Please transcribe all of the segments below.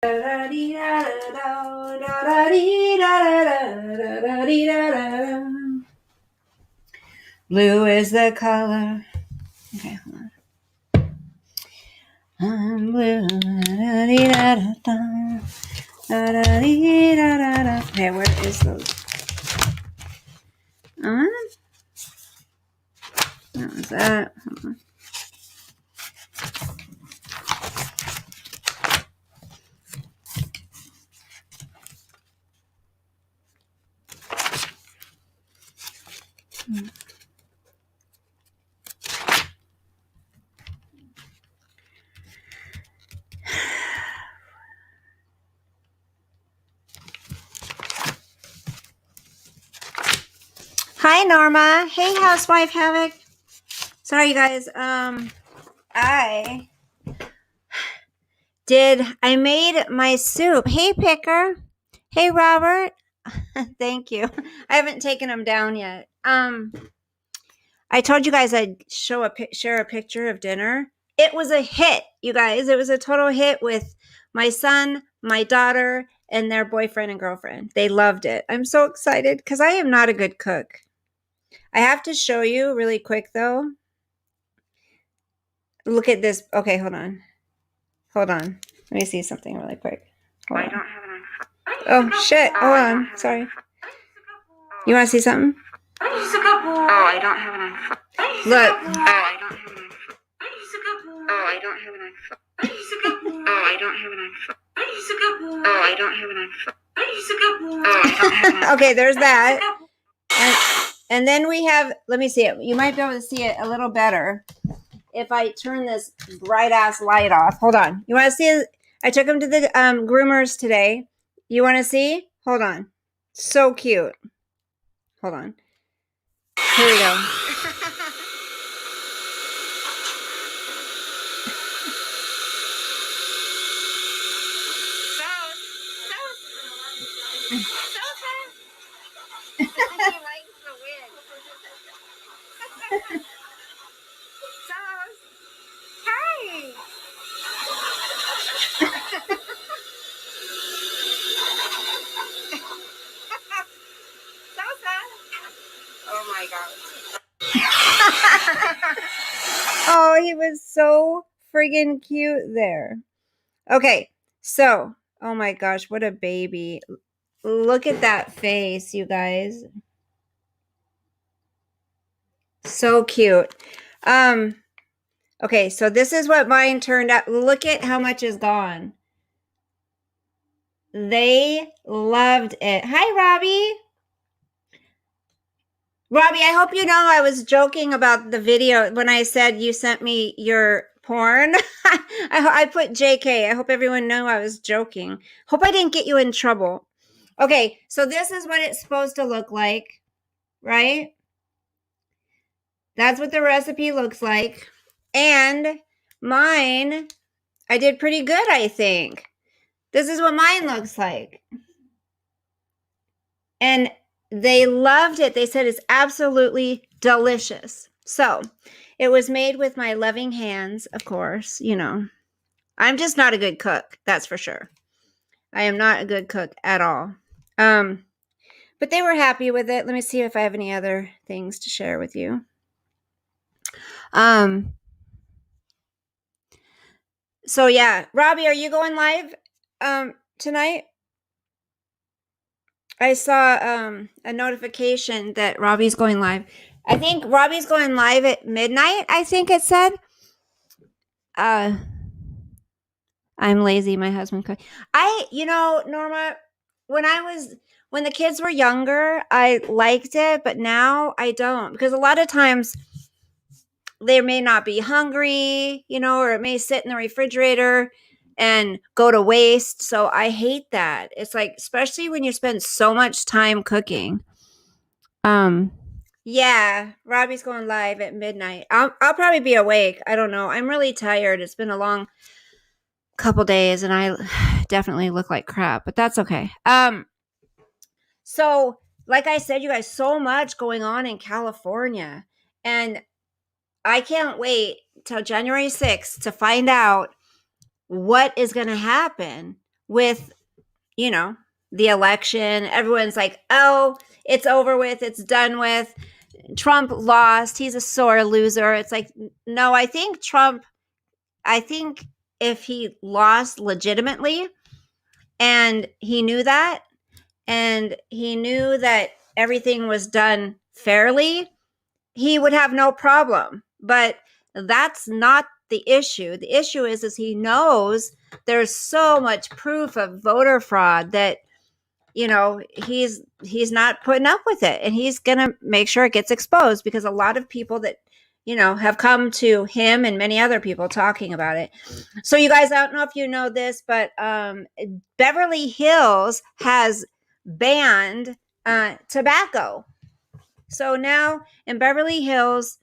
Blue is the color. Okay, hold on. I'm blue. Okay, where is those? What was that? Hold on. Hi, Norma. Hey, Housewife Havoc. Sorry, you guys. I made my soup. Hey, Picker. Hey, Robert. Thank you. I haven't taken them down yet. I told you guys I'd share a picture of dinner. It was a hit, you guys. It was a total hit with my son, my daughter, and their boyfriend and girlfriend. They loved it. I'm so excited because I am not a good cook. I have to show you really quick, though. Look at this. Okay, hold on. Let me see something really quick. Hold on. Oh, shit. Hold on. Sorry. You want to see something? I don't have an iPhone. Look. I don't have an iPhone. I don't have an iPhone. I don't have an iPhone. Okay, there's that. And then we have, let me see it. You might be able to see it a little better if I turn this bright ass light off. Hold on. You want to see it? I took him to the groomers today. You want to see? Hold on. So cute. Hold on. Here we go. Oh my god. Oh, he was so friggin' cute there. Okay, so, oh my gosh, what a baby. Look at that face, you guys. So cute. Okay, so this is what mine turned out. Look at how much is gone. They loved it. Hi, Robbie. Robbie, I hope you know I was joking about the video when I said you sent me your porn. I put JK. I hope everyone knew I was joking. Hope I didn't get you in trouble. Okay, so this is what it's supposed to look like, right? That's what the recipe looks like. And mine, I did pretty good, I think. This is what mine looks like. And they loved it. They said it's absolutely delicious. So it was made with my loving hands, of course. You know, I'm just not a good cook. That's for sure. I am not a good cook at all. But they were happy with it. Let me see if I have any other things to share with you. So yeah, Robbie, are you going live tonight? I saw a notification that Robbie's going live. I think Robbie's going live at midnight, I think it said. I'm lazy, my husband could. Norma, when the kids were younger, I liked it, but now I don't, because a lot of times they may not be hungry, or it may sit in the refrigerator and go to waste. So I hate that. It's like, especially when you spend so much time cooking. Yeah, Robbie's going live at midnight. I'll probably be awake. I don't know. I'm really tired. It's been a long couple days and I definitely look like crap, but that's okay. So like I said, you guys, so much going on in California, and I can't wait till January 6th to find out what is going to happen with, the election. Everyone's like, oh, it's over with. It's done with. Trump lost. He's a sore loser. It's like, no, I think if he lost legitimately and he knew that, and he knew that everything was done fairly, he would have no problem. But that's not the issue. The issue is he knows there's so much proof of voter fraud that, he's not putting up with it, and he's going to make sure it gets exposed, because a lot of people that, have come to him and many other people talking about it. So you guys, I don't know if you know this, but Beverly Hills has banned tobacco. So now in Beverly Hills,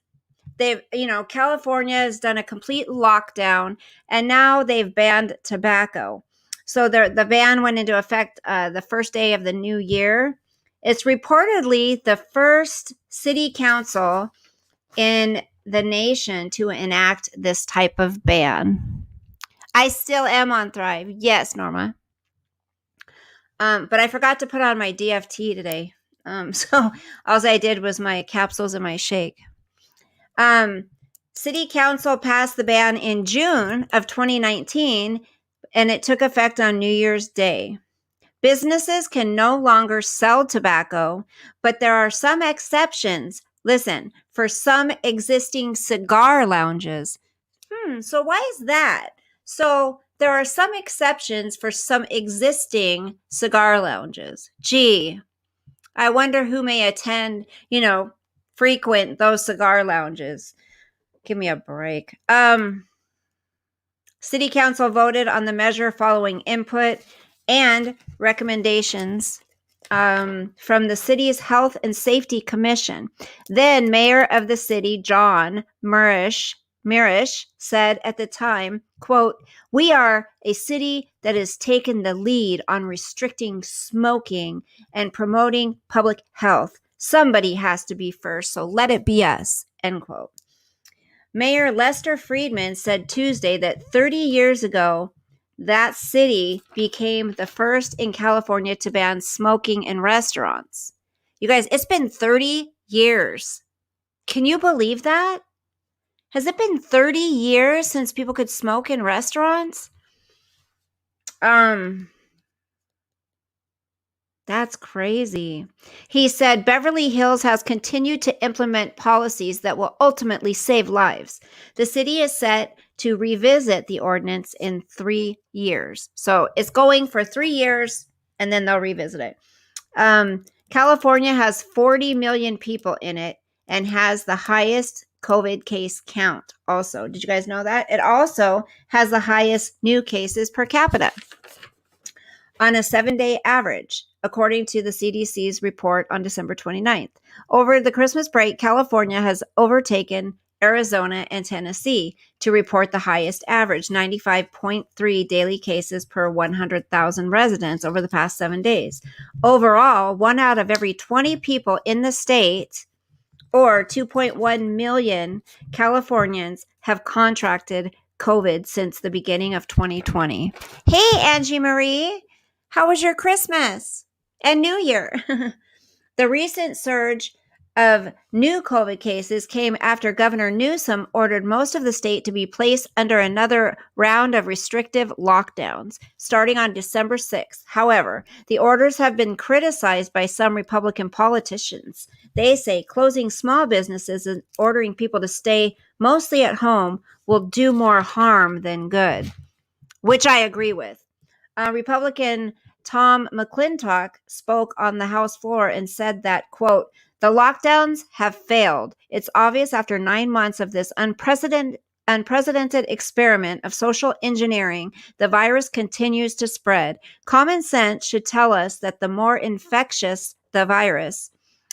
they've, California has done a complete lockdown, and now they've banned tobacco. So the ban went into effect the first day of the new year. It's reportedly the first city council in the nation to enact this type of ban. I still am on Thrive. Yes, Norma. But I forgot to put on my DFT today. So all I did was my capsules and my shake. City Council passed the ban in June of 2019, and it took effect on New Year's Day. Businesses can no longer sell tobacco, but there are some exceptions. Listen, for some existing cigar lounges. So why is that? So there are some exceptions for some existing cigar lounges. Gee, I wonder who may attend, frequent those cigar lounges. Give me a break. City Council voted on the measure following input and recommendations from the city's Health and Safety Commission. Then Mayor of the city, John Mirisch, said at the time, quote, "We are a city that has taken the lead on restricting smoking and promoting public health. Somebody has to be first, so let it be us," end quote. Mayor Lester Friedman said Tuesday that 30 years ago, that city became the first in California to ban smoking in restaurants. You guys, it's been 30 years. Can you believe that? Has it been 30 years since people could smoke in restaurants? That's crazy. He said Beverly Hills has continued to implement policies that will ultimately save lives. The city is set to revisit the ordinance in 3 years. So it's going for 3 years, and then they'll revisit it. California has 40 million people in it and has the highest COVID case count also. Did you guys know that? It also has the highest new cases per capita on a 7-day average, according to the CDC's report on December 29th. Over the Christmas break, California has overtaken Arizona and Tennessee to report the highest average, 95.3 daily cases per 100,000 residents over the past 7 days. Overall, 1 out of every 20 people in the state, or 2.1 million Californians, have contracted COVID since the beginning of 2020. Hey, Angie Marie. How was your Christmas and New Year? The recent surge of new COVID cases came after Governor Newsom ordered most of the state to be placed under another round of restrictive lockdowns starting on December 6th. However, the orders have been criticized by some Republican politicians. They say closing small businesses and ordering people to stay mostly at home will do more harm than good, which I agree with. Republican Tom McClintock spoke on the House floor and said that, quote, "The lockdowns have failed. It's obvious after 9 months of this unprecedented experiment of social engineering, the virus continues to spread. Common sense should tell us that the more infectious the virus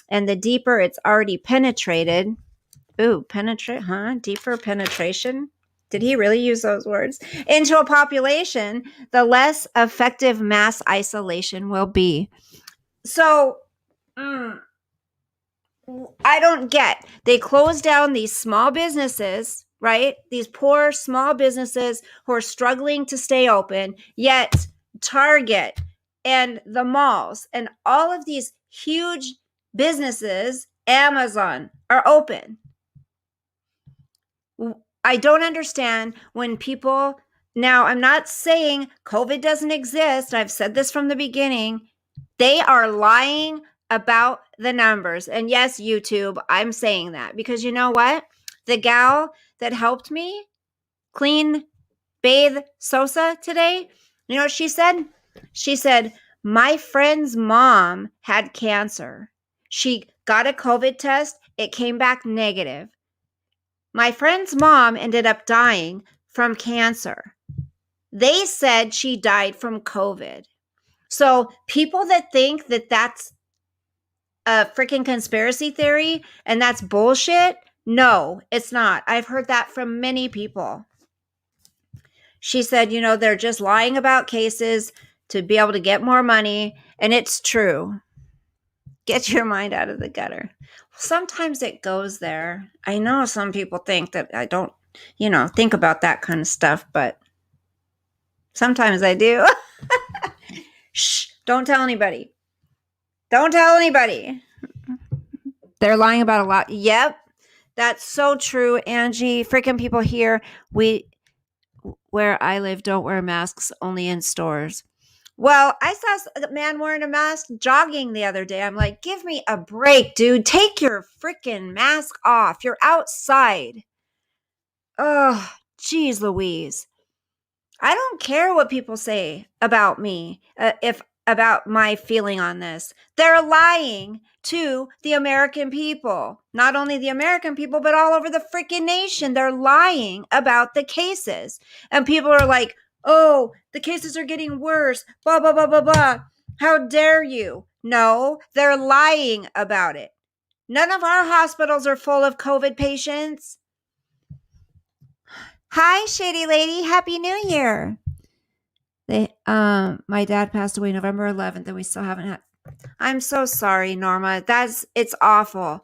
and the deeper it's already penetrated." Ooh, deeper penetration? Did he really use those words? "Into a population, the less effective mass isolation will be." So, I don't get. They closed down these small businesses, right? These poor small businesses who are struggling to stay open, yet Target and the malls and all of these huge businesses, Amazon, are open. I don't understand when people, now I'm not saying COVID doesn't exist. I've said this from the beginning. They are lying about the numbers. And yes, YouTube, I'm saying that because you know what? The gal that helped me clean bathe Sosa today, you know what she said? She said, my friend's mom had cancer. She got a COVID test. It came back negative. My friend's mom ended up dying from cancer. They said she died from COVID. So people that think that that's a freaking conspiracy theory and that's bullshit, no, it's not. I've heard that from many people. She said, you know, they're just lying about cases to be able to get more money. And it's true. Get your mind out of the gutter. Sometimes it goes there. I know some people think that I don't, you know, think about that kind of stuff, but sometimes I do. Shh, don't tell anybody. Don't tell anybody. They're lying about a lot. Yep. That's so true, Angie. Freaking people here, where I live, don't wear masks, only in stores. Well, I saw a man wearing a mask jogging the other day. I'm like, give me a break, dude. Take your freaking mask off. You're outside. Oh, geez, Louise. I don't care what people say about me, if about my feeling on this. They're lying to the American people. Not only the American people, but all over the freaking nation. They're lying about the cases. And people are like, oh, the cases are getting worse. Blah, blah, blah, blah, blah. How dare you? No, they're lying about it. None of our hospitals are full of COVID patients. Hi, Shady Lady. Happy New Year. My dad passed away November 11th, and we still haven't had. I'm so sorry, Norma. It's awful.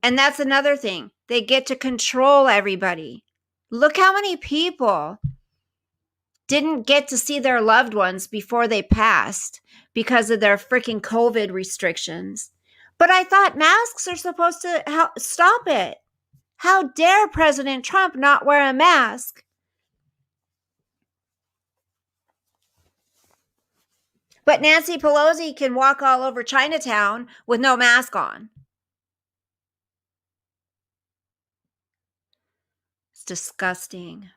And that's another thing. They get to control everybody. Look how many people didn't get to see their loved ones before they passed because of their freaking COVID restrictions. But I thought masks are supposed to help stop it. How dare President Trump not wear a mask? But Nancy Pelosi can walk all over Chinatown with no mask on. It's disgusting.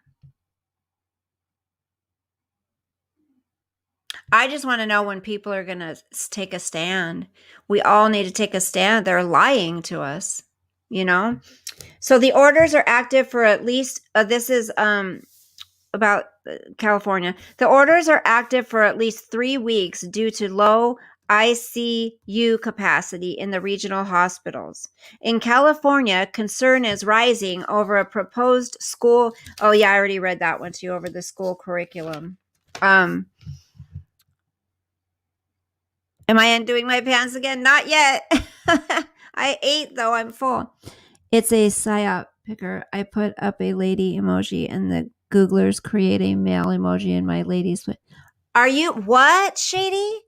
I just want to know when people are going to take a stand. We all need to take a stand. They're lying to us, you know? So the orders are active for at least, this is about California. The orders are active for at least 3 weeks due to low ICU capacity in the regional hospitals. In California, concern is rising over a proposed school. Oh yeah, I already read that one to you over the school curriculum. Am I undoing my pants again? Not yet. I ate though. I'm full. It's a psyop picker. I put up a lady emoji and the Googlers create a male emoji in my lady's. Are you what, Shady?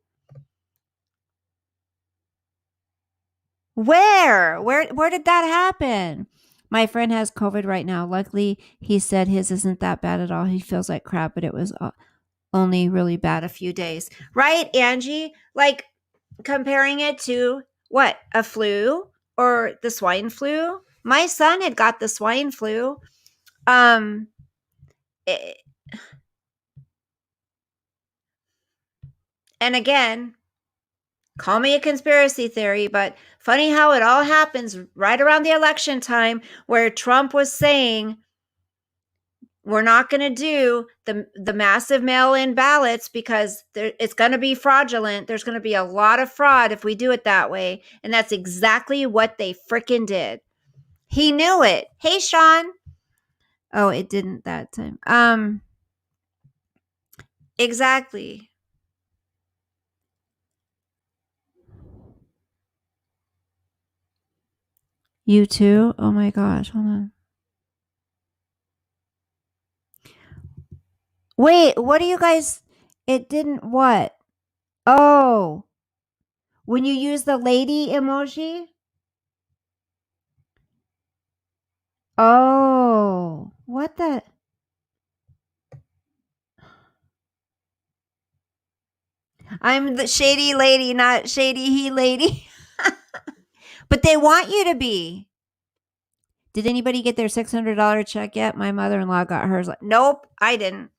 Where did that happen? My friend has COVID right now. Luckily, he said his isn't that bad at all. He feels like crap, but it was only really bad a few days. Right, Angie? Like comparing it to what? A flu or the swine flu? My son had got the swine flu. And again, call me a conspiracy theory, but funny how it all happens right around the election time where Trump was saying we're not going to do the massive mail-in ballots because it's going to be fraudulent. There's going to be a lot of fraud if we do it that way. And that's exactly what they freaking did. He knew it. Hey, Sean. Oh, it didn't that time. Exactly. You too? Oh my gosh. Hold on. Wait, what do you guys... It didn't what? Oh, when you use the lady emoji? Oh, what the? I'm the shady lady, not shady he lady. But they want you to be. Did anybody get their $600 check yet? My mother-in-law got hers. Nope, I didn't.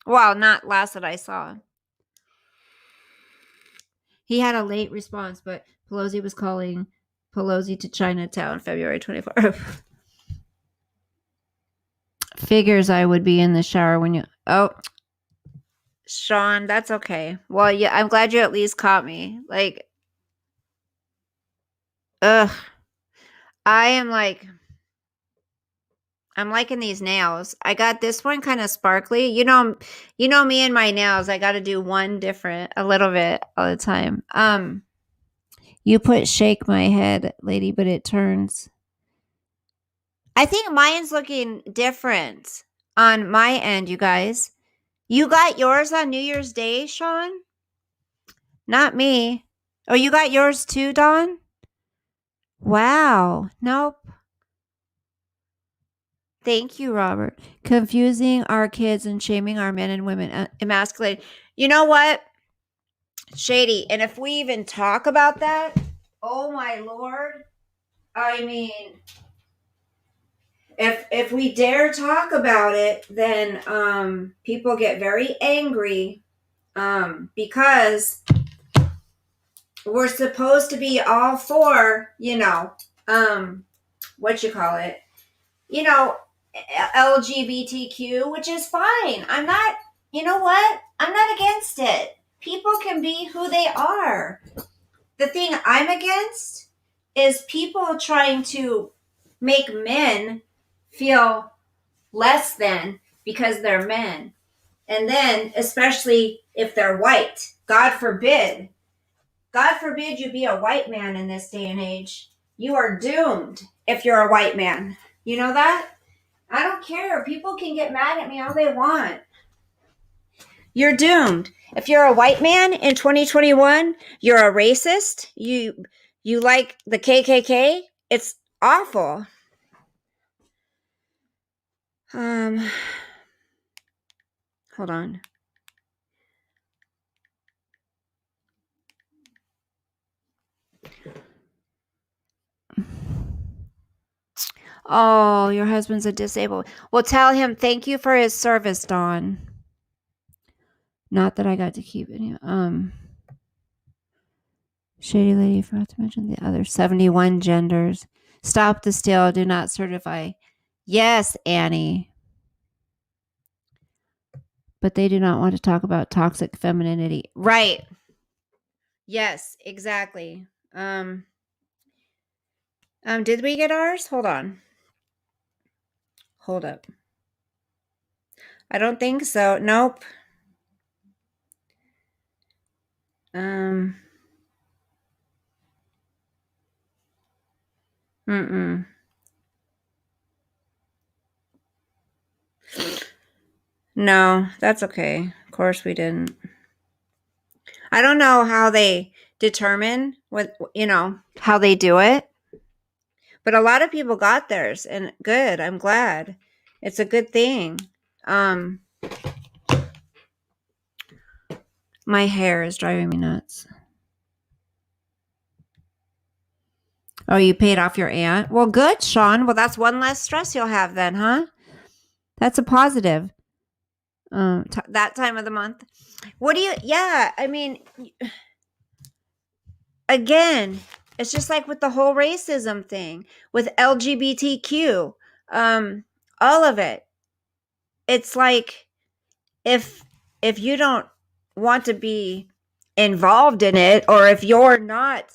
Well, not last that I saw. He had a late response, but Pelosi was calling Pelosi to Chinatown February 24th. Figures I would be in the shower when you... Oh, Sean, that's okay. Well, yeah, I'm glad you at least caught me. Like, ugh. I'm liking these nails. I got this one kind of sparkly. You know me and my nails. I got to do one different a little bit all the time. You put shake my head, lady, but it turns. I think mine's looking different on my end, you guys. You got yours on New Year's Day, Sean? Not me. Oh, you got yours too, Dawn? Wow. Nope. Thank you, Robert. Confusing our kids and shaming our men and women, emasculating. You know what? Shady. And if we even talk about that, oh my Lord. I mean, if we dare talk about it, then people get very angry because we're supposed to be all for, what you call it, LGBTQ, which is fine. I'm not, you know what? I'm not against it. People can be who they are. The thing I'm against is people trying to make men feel less than because they're men. And then, especially if they're white, God forbid you be a white man in this day and age. You are doomed if you're a white man. You know that? I don't care. People can get mad at me all they want. You're doomed. If you're a white man in 2021, you're a racist. You like the KKK. It's awful. Hold on. Oh, your husband's a disabled. Well, tell him thank you for his service, Dawn. Not that I got to keep any. Shady lady forgot to mention the other 71 genders. Stop the steal. Do not certify. Yes, Annie. But they do not want to talk about toxic femininity. Right. Yes, exactly. Did we get ours? Hold on. Hold up. I don't think so. Nope. No, that's okay. Of course we didn't. I don't know how they determine how they do it. But a lot of people got theirs and good. I'm glad. It's a good thing. My hair is driving me nuts. Oh, you paid off your aunt? Well, good, Sean. Well, that's one less stress you'll have then, huh? That's a positive. That time of the month. Yeah, I mean, again, it's just like with the whole racism thing, with LGBTQ, all of it. It's like if you don't want to be involved in it, or if you're not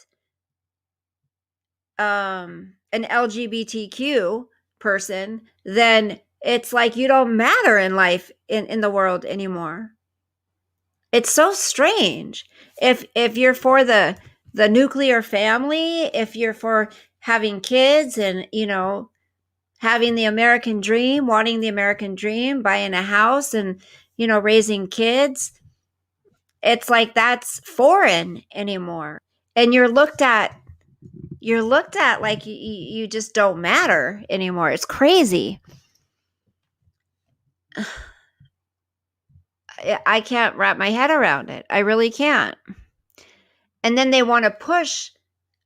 an LGBTQ person, then it's like you don't matter in life in the world anymore. It's so strange. If you're for the nuclear family, if you're for having kids and having the American dream, wanting the American dream, buying a house and raising kids, it's like that's foreign anymore. And you're looked at like you just don't matter anymore. It's crazy. I can't wrap my head around it. I really can't. And then they want to push.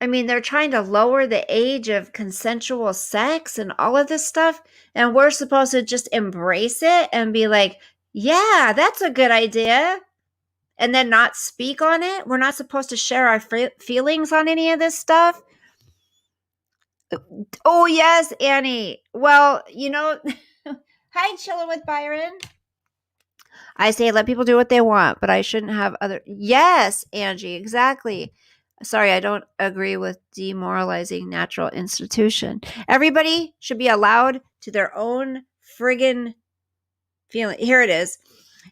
I mean, they're trying to lower the age of consensual sex and all of this stuff. And we're supposed to just embrace it and be like, yeah, that's a good idea. And then not speak on it. We're not supposed to share our feelings on any of this stuff. Oh, yes, Annie. Well, hi, chilling with Byron. I say let people do what they want, but I shouldn't have other. Yes, Angie, exactly. Sorry, I don't agree with demoralizing natural institution. Everybody should be allowed to their own friggin' feeling. Here it is.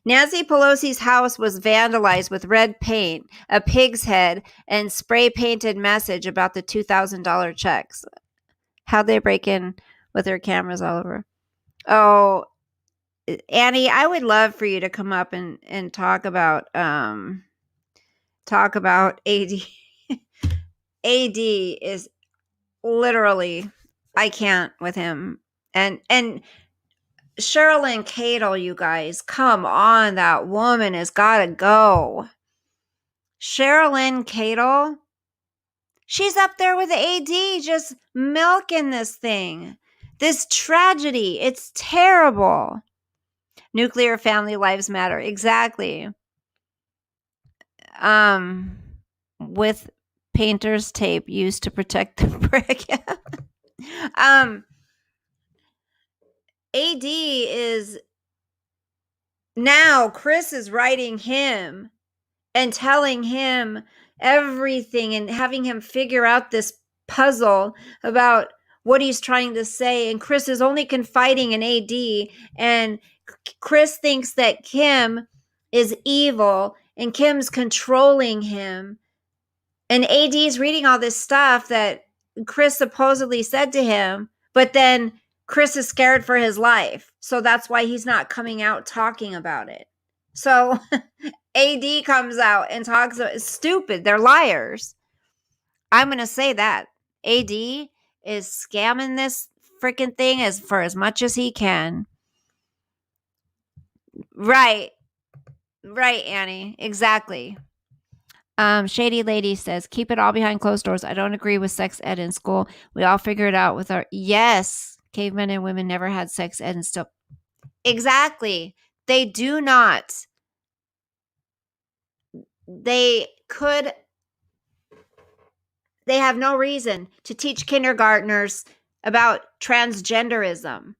Nancy Pelosi's house was vandalized with red paint, a pig's head, and spray painted message about the $2,000 checks. How'd they break in with their cameras all over? Oh, Annie, I would love for you to come up and talk about AD. AD is literally, I can't with him. And Sherilyn Cadle, you guys, come on, that woman has got to go. Sherilyn Cadle, she's up there with AD, just milking this thing. This tragedy, it's terrible. Nuclear family lives matter. Exactly. With painter's tape used to protect the brick. AD is now Chris is writing him and telling him everything and having him figure out this puzzle about what he's trying to say. And Chris is only confiding in AD, and Chris thinks that Kim is evil and Kim's controlling him. And AD's reading all this stuff that Chris supposedly said to him, but then Chris is scared for his life. So that's why he's not coming out talking about it. So AD comes out and talks about it's stupid. They're liars. I'm going to say that. AD is scamming this freaking thing for as much as he can. Right. Right, Annie. Exactly. Shady Lady says, keep it all behind closed doors. I don't agree with sex ed in school. We all figure it out with our... Yes, cavemen and women never had sex ed and still... Exactly. They do not. They have no reason to teach kindergartners about transgenderism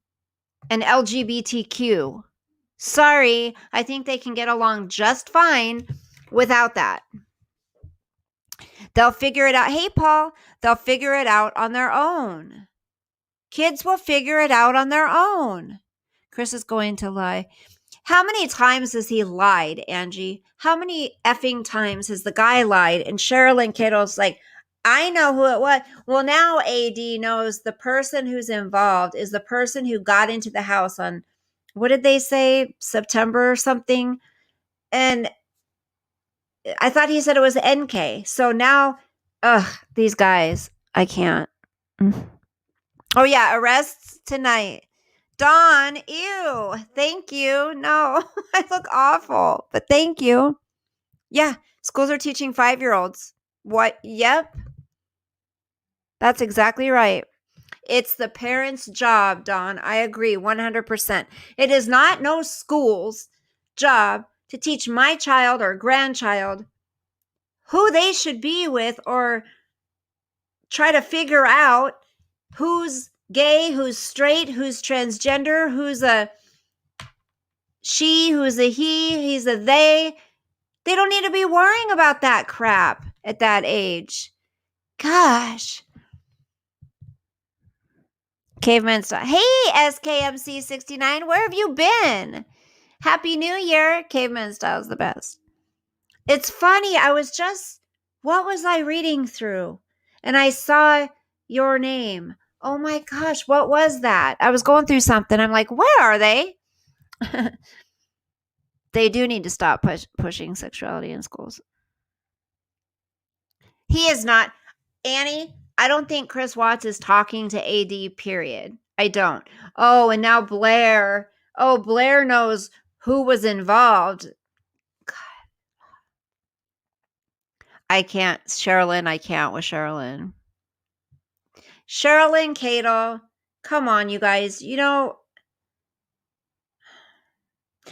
and LGBTQ. Sorry, I think they can get along just fine without that. They'll figure it out. Hey, Paul, they'll figure it out on their own. Kids will figure it out on their own. Chris is going to lie. How many times has he lied, Angie? How many effing times has the guy lied? And Sherilyn Kittle's like, I know who it was. Well, now AD knows the person who's involved is the person who got into the house on, what did they say, September or something? And I thought he said it was NK. So now, these guys, I can't. Oh, yeah, arrests tonight. Dawn, ew, thank you. No, I look awful, but thank you. Yeah, schools are teaching 5-year-olds. What? Yep. That's exactly right. It's the parents' job, Dawn. I agree 100%. It is not no school's job to teach my child or grandchild who they should be with or try to figure out who's gay, who's straight, who's transgender, who's a she, who's a he's a they. They don't need to be worrying about that crap at that age. Gosh. Caveman style. Hey, SKMC69, where have you been? Happy New Year. Caveman style is the best. It's funny. What was I reading through? And I saw your name. Oh my gosh, what was that? I was going through something. I'm like, where are they? They do need to stop pushing sexuality in schools. He is not. Annie, I don't think Chris Watts is talking to AD, period. I don't. Oh, and now Blair. Oh, Blair knows who was involved. God. I can't. Sherilyn, I can't with Sherilyn. Sherilyn Cadle. Come on, you guys. You know.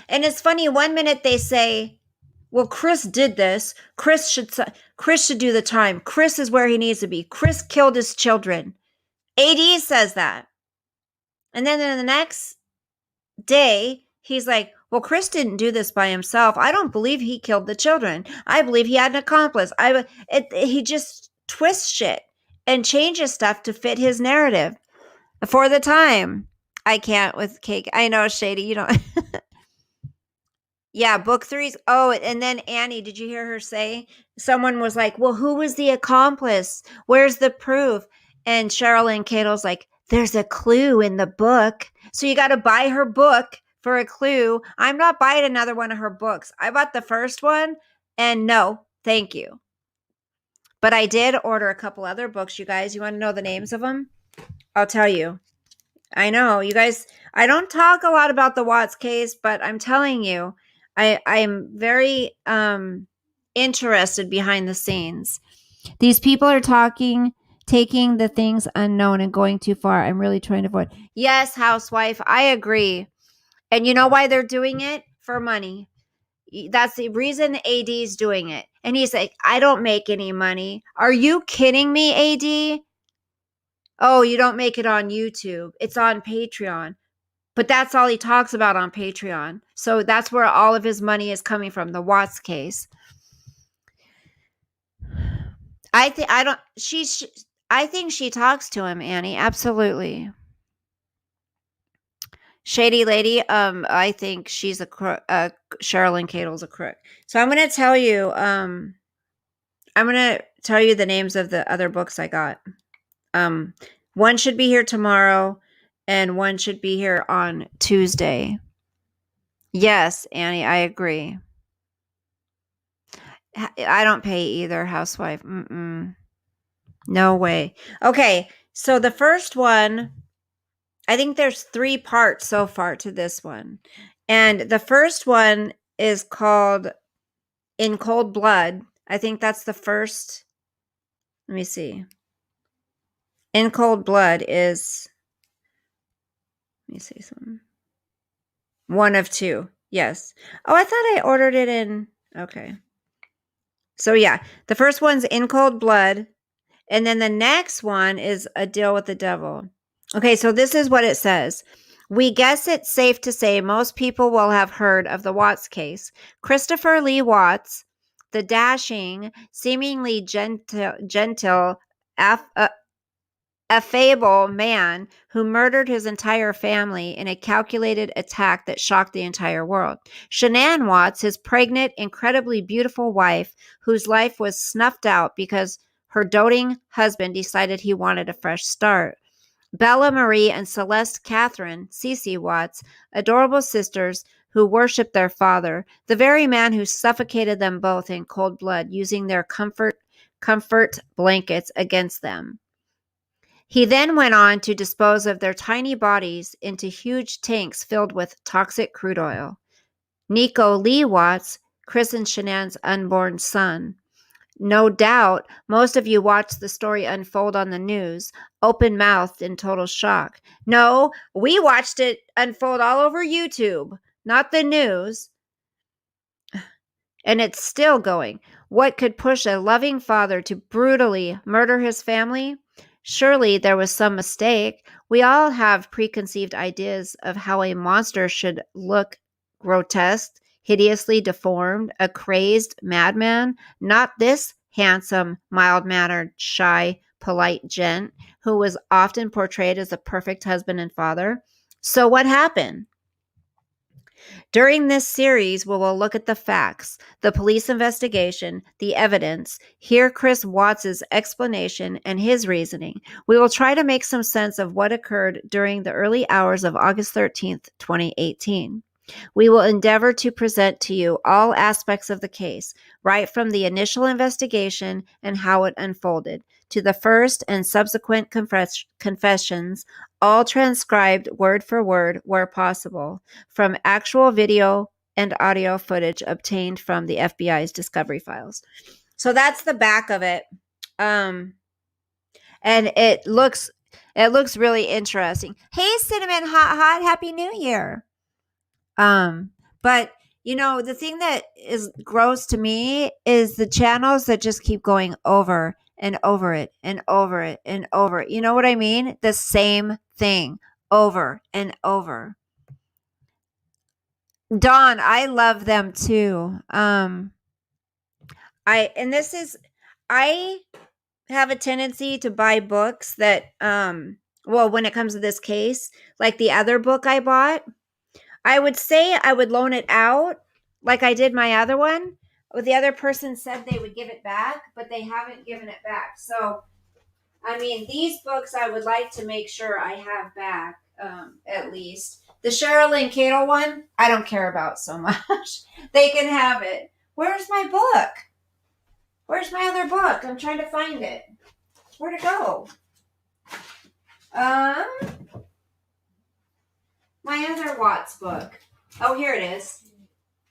And it's funny, one minute they say, well, Chris did this. Chris should do the time. Chris is where he needs to be. Chris killed his children. AD says that. And then in the next day, he's like, well, Chris didn't do this by himself. I don't believe he killed the children. I believe he had an accomplice. He just twists shit and changes stuff to fit his narrative for the time. I can't with cake. I know, Shady, you don't. Yeah, book 3's. Oh, and then Annie, did you hear her say? Someone was like, well, who was the accomplice? Where's the proof? And Sherilyn Cadle's like, there's a clue in the book. So you got to buy her book for a clue. I'm not buying another one of her books. I bought the first one, and no, thank you. But I did order a couple other books, you guys. You want to know the names of them? I'll tell you. I know, you guys, I don't talk a lot about the Watts case, but I'm telling you, I'm very interested behind the scenes. These people are taking the things unknown and going too far. I'm really trying to avoid. Yes, housewife, I agree. And you know why they're doing it? For money. That's the reason AD's doing it. And he's like, I don't make any money. Are you kidding me, AD? Oh, you don't make it on YouTube. It's on Patreon. But that's all he talks about on Patreon. So that's where all of his money is coming from, the Watts case. I think she talks to him, Annie. Absolutely. Shady lady, I think she's a crook. Sherilyn Cadle's a crook. So I'm going to tell you the names of the other books I got. One should be here tomorrow, and one should be here on Tuesday. Yes, Annie, I agree. I don't pay either, housewife. No way. Okay, so the first one, I think there's 3 parts so far to this one. And the first one is called In Cold Blood. I think that's the first. Let me see. In Cold Blood is, let me see something. 1 of 2. Yes. Oh, I thought I ordered it in. Okay. So yeah, the first one's In Cold Blood. And then the next one is A Deal with the Devil. Okay, so this is what it says. We guess it's safe to say most people will have heard of the Watts case. Christopher Lee Watts, the dashing, seemingly gentle, affable man who murdered his entire family in a calculated attack that shocked the entire world. Shanann Watts, his pregnant, incredibly beautiful wife, whose life was snuffed out because her doting husband decided he wanted a fresh start. Bella Marie and Celeste Catherine, Cece Watts, adorable sisters who worshiped their father, the very man who suffocated them both in cold blood, using their comfort blankets against them. He then went on to dispose of their tiny bodies into huge tanks filled with toxic crude oil. Nico Lee Watts, Chris and Shanann's unborn son. No doubt, most of you watched the story unfold on the news, open-mouthed in total shock. No, we watched it unfold all over YouTube, not the news. And it's still going. What could push a loving father to brutally murder his family? Surely there was some mistake. We all have preconceived ideas of how a monster should look: grotesque, hideously deformed, a crazed madman. Not this handsome, mild-mannered, shy, polite gent who was often portrayed as a perfect husband and father. So what happened? During this series, we will look at the facts, the police investigation, the evidence, hear Chris Watts' explanation and his reasoning. We will try to make some sense of what occurred during the early hours of August 13th, 2018. We will endeavor to present to you all aspects of the case, right from the initial investigation and how it unfolded, to the first and subsequent confessions, all transcribed word for word where possible, from actual video and audio footage obtained from the FBI's discovery files. So that's the back of it. And it looks really interesting. Hey, Cinnamon Hot Hot, Happy New Year. But the thing that is gross to me is the channels that just keep going over and over it and over it and over it. You know what I mean? The same thing over and over. Dawn, I love them too. I have a tendency to buy books that when it comes to this case, like the other book I bought, I would say I would loan it out like I did my other one. The other person said they would give it back, but they haven't given it back. So, I mean, these books I would like to make sure I have back, at least. The Sherilyn Cato one, I don't care about so much. They can have it. Where's my book? Where's my other book? I'm trying to find it. Where'd it go? My other Watts book. Oh, here it is.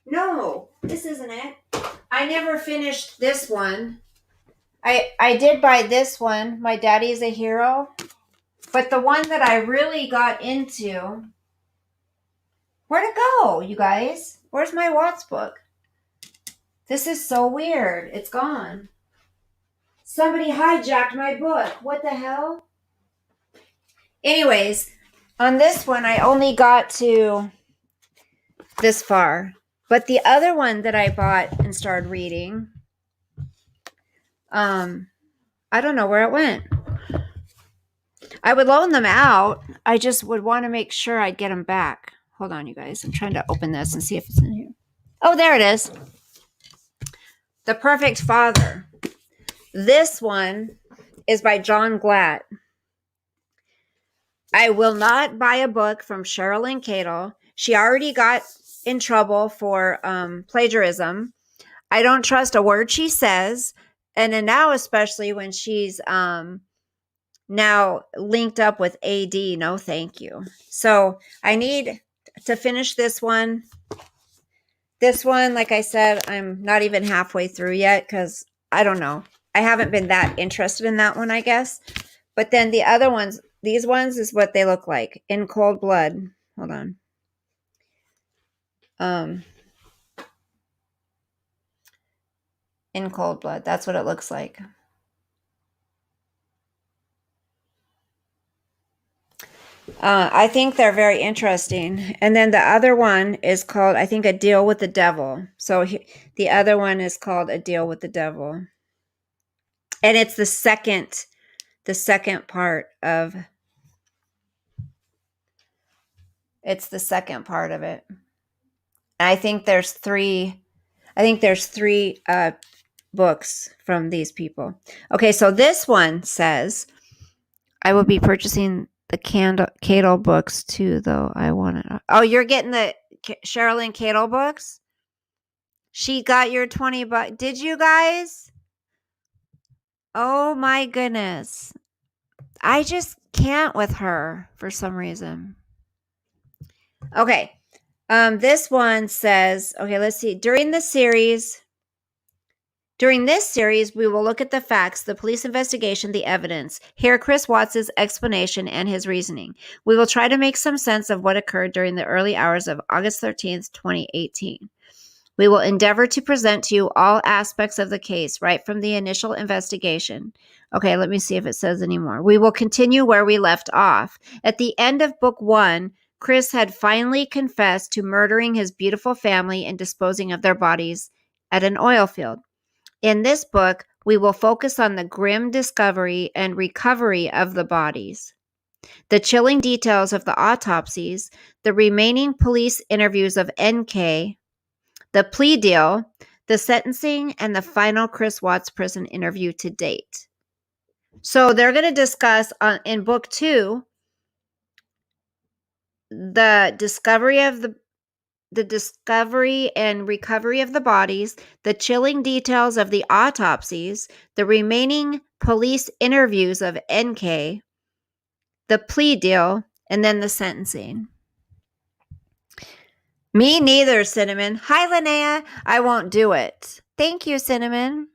No, this isn't it. I never finished this one. I did buy this one, My Daddy's a Hero. But the one that I really got into, where'd it go, you guys? Where's my Watts book? This is so weird. It's gone. Somebody hijacked my book. What the hell? Anyways, on this one, I only got to this far. But the other one that I bought and started reading, I don't know where it went. I would loan them out. I just would want to make sure I'd get them back. Hold on, you guys. I'm trying to open this and see if it's in here. Oh, there it is. The Perfect Father. This one is by John Glatt. I will not buy a book from Sherilyn Cato. She already got in trouble for plagiarism. I don't trust a word she says. And then now, especially when she's now linked up with AD, no thank you. So I need to finish this one. This one, like I said, I'm not even halfway through yet because I don't know. I haven't been that interested in that one, I guess. But then the other ones, these ones is what they look like. In Cold Blood. Hold on. In Cold Blood. That's what it looks like. I think they're very interesting. And then the other one is called, I think, A Deal with the Devil. So the other one is called A Deal with the Devil. And it's the second part of it. And I think there's three books from these people. Okay, so this one says, I will be purchasing the Cato books too, though. I want it. Oh, you're getting the Sherilyn Cato books? She got your $20. Did you guys? Oh my goodness. I just can't with her for some reason. Okay. This one says, okay, let's see. During this series, we will look at the facts, the police investigation, the evidence, hear Chris Watts' explanation and his reasoning. We will try to make some sense of what occurred during the early hours of August 13th, 2018. We will endeavor to present to you all aspects of the case, right from the initial investigation. Okay, let me see if it says anymore. We will continue where we left off. At the end of book 1, Chris had finally confessed to murdering his beautiful family and disposing of their bodies at an oil field. In this book, we will focus on the grim discovery and recovery of the bodies, the chilling details of the autopsies, the remaining police interviews of NK, the plea deal, the sentencing, and the final Chris Watts prison interview to date. So they're going to discuss in book 2 the discovery of the discovery and recovery of the bodies, the chilling details of the autopsies, the remaining police interviews of NK, the plea deal, and then the sentencing. Me neither, Cinnamon. Hi, Linnea. I won't do it. Thank you, Cinnamon.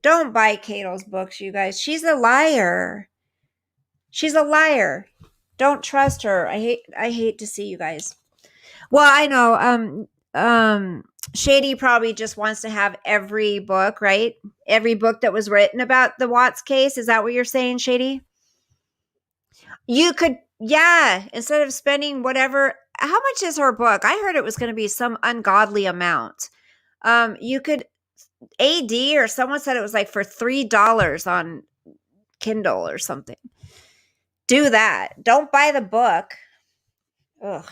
Don't buy Cato's books, you guys. She's a liar. She's a liar. Don't trust her. I hate to see you guys. Well, I know. Shady probably just wants to have every book, right? Every book that was written about the Watts case. Is that what you're saying, Shady? You could, yeah, instead of spending whatever. How much is her book? I heard it was going to be some ungodly amount. You could AD or someone said it was like for $3 on Kindle or something. Do that. Don't buy the book. Ugh.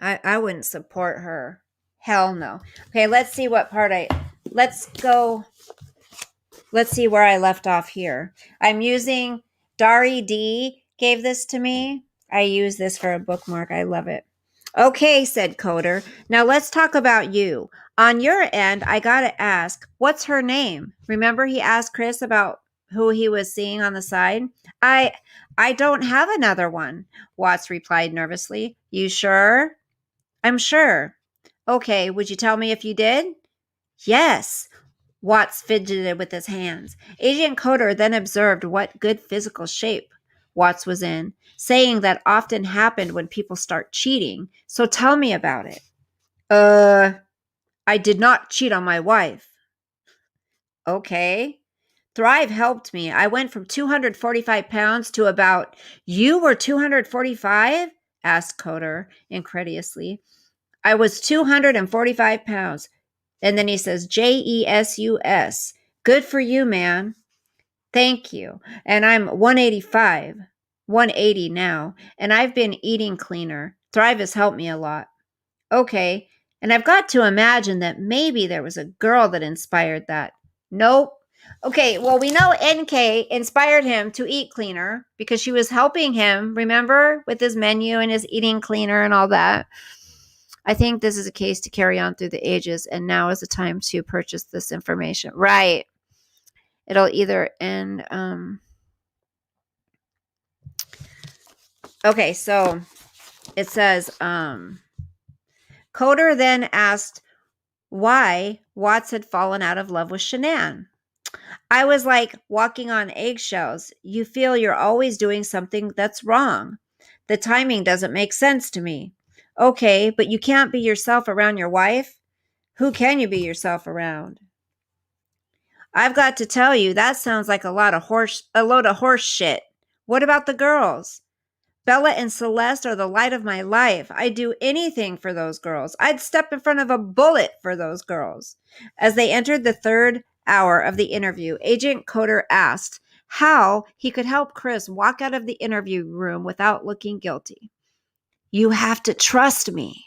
I wouldn't support her. Hell no. Okay, let's see what part let's see where I left off here. I'm using Dari D gave this to me. I use this for a bookmark. I love it. Okay, said Coder. Now let's talk about you. On your end, I gotta ask, what's her name? Remember he asked Chris about who he was seeing on the side? I don't have another one, Watts replied nervously. You sure? I'm sure. Okay, would you tell me if you did? Yes. Watts fidgeted with his hands. Agent Coder then observed what good physical shape Watts was in, saying that often happened when people start cheating. So tell me about it. I did not cheat on my wife. Okay. Thrive helped me. I went from 245 pounds to about... You were 245? Asked Coder incredulously. I was 245 pounds. And then he says, Jesus. Good for you, man. Thank you. And I'm 185, 180 now. And I've been eating cleaner. Thrive has helped me a lot. Okay. And I've got to imagine that maybe there was a girl that inspired that. Nope. Okay, well, we know NK inspired him to eat cleaner because she was helping him, remember, with his menu and his eating cleaner and all that. I think this is a case to carry on through the ages, and now is the time to purchase this information. Right. It'll either end... Okay, so it says... Coder then asked why Watts had fallen out of love with Shanann. I was like walking on eggshells. You feel you're always doing something that's wrong. The timing doesn't make sense to me. Okay, but you can't be yourself around your wife? Who can you be yourself around? I've got to tell you, that sounds like a load of horse shit. What about the girls? Bella and Celeste are the light of my life. I'd do anything for those girls. I'd step in front of a bullet for those girls. As they entered the third hour of the interview, Agent Coder asked how he could help Chris walk out of the interview room without looking guilty. You have to trust me,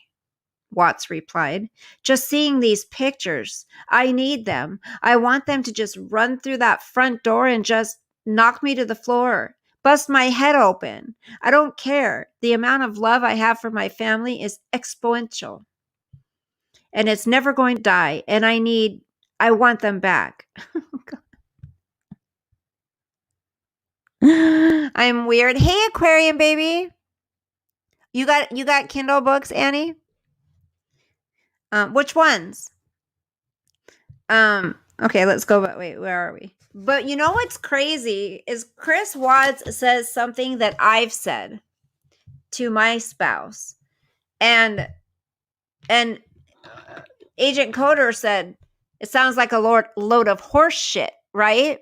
Watts replied. Just seeing these pictures, I need them. I want them to just run through that front door and just knock me to the floor. Bust my head open. I don't care. The amount of love I have for my family is exponential. And it's never going to die. And I want them back. I'm weird. Hey, aquarium baby. You got Kindle books, Annie? Which ones? Okay, let's go. But wait, where are we? But you know what's crazy is Chris Watts says something that I've said to my spouse, and Agent Coder said it sounds like a load of horse shit, right?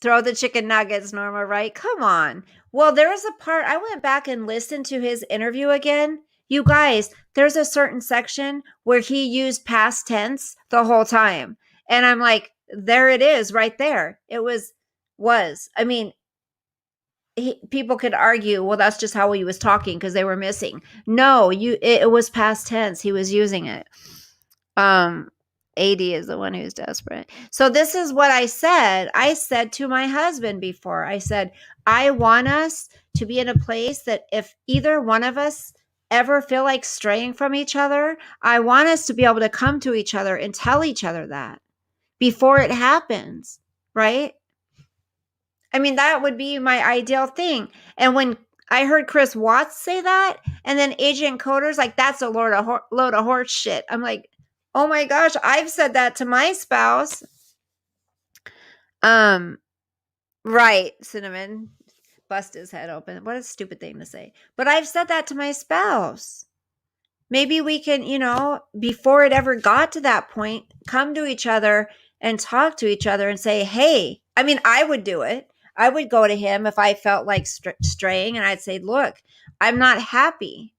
Throw the chicken nuggets, Norma, right? Come on. Well, there was a part, I went back and listened to his interview again. You guys, there's a certain section where he used past tense the whole time. And I'm like, there it is right there. It was. I mean, people could argue, well, that's just how he was talking because they were missing. No, it was past tense. He was using it. AD is the one who's desperate. So this is what I said. I said to my husband before, I said, I want us to be in a place that if either one of us ever feel like straying from each other, I want us to be able to come to each other and tell each other that before it happens, right? I mean, that would be my ideal thing. And when I heard Chris Watts say that, and then Agent Coder's like, that's a load of horse shit. I'm like, oh my gosh, I've said that to my spouse. Right, Cinnamon. Bust his head open. What a stupid thing to say. But I've said that to my spouse. Maybe we can, before it ever got to that point, come to each other and talk to each other and say, hey, I mean, I would do it. I would go to him if I felt like straying, and I'd say, look, I'm not happy.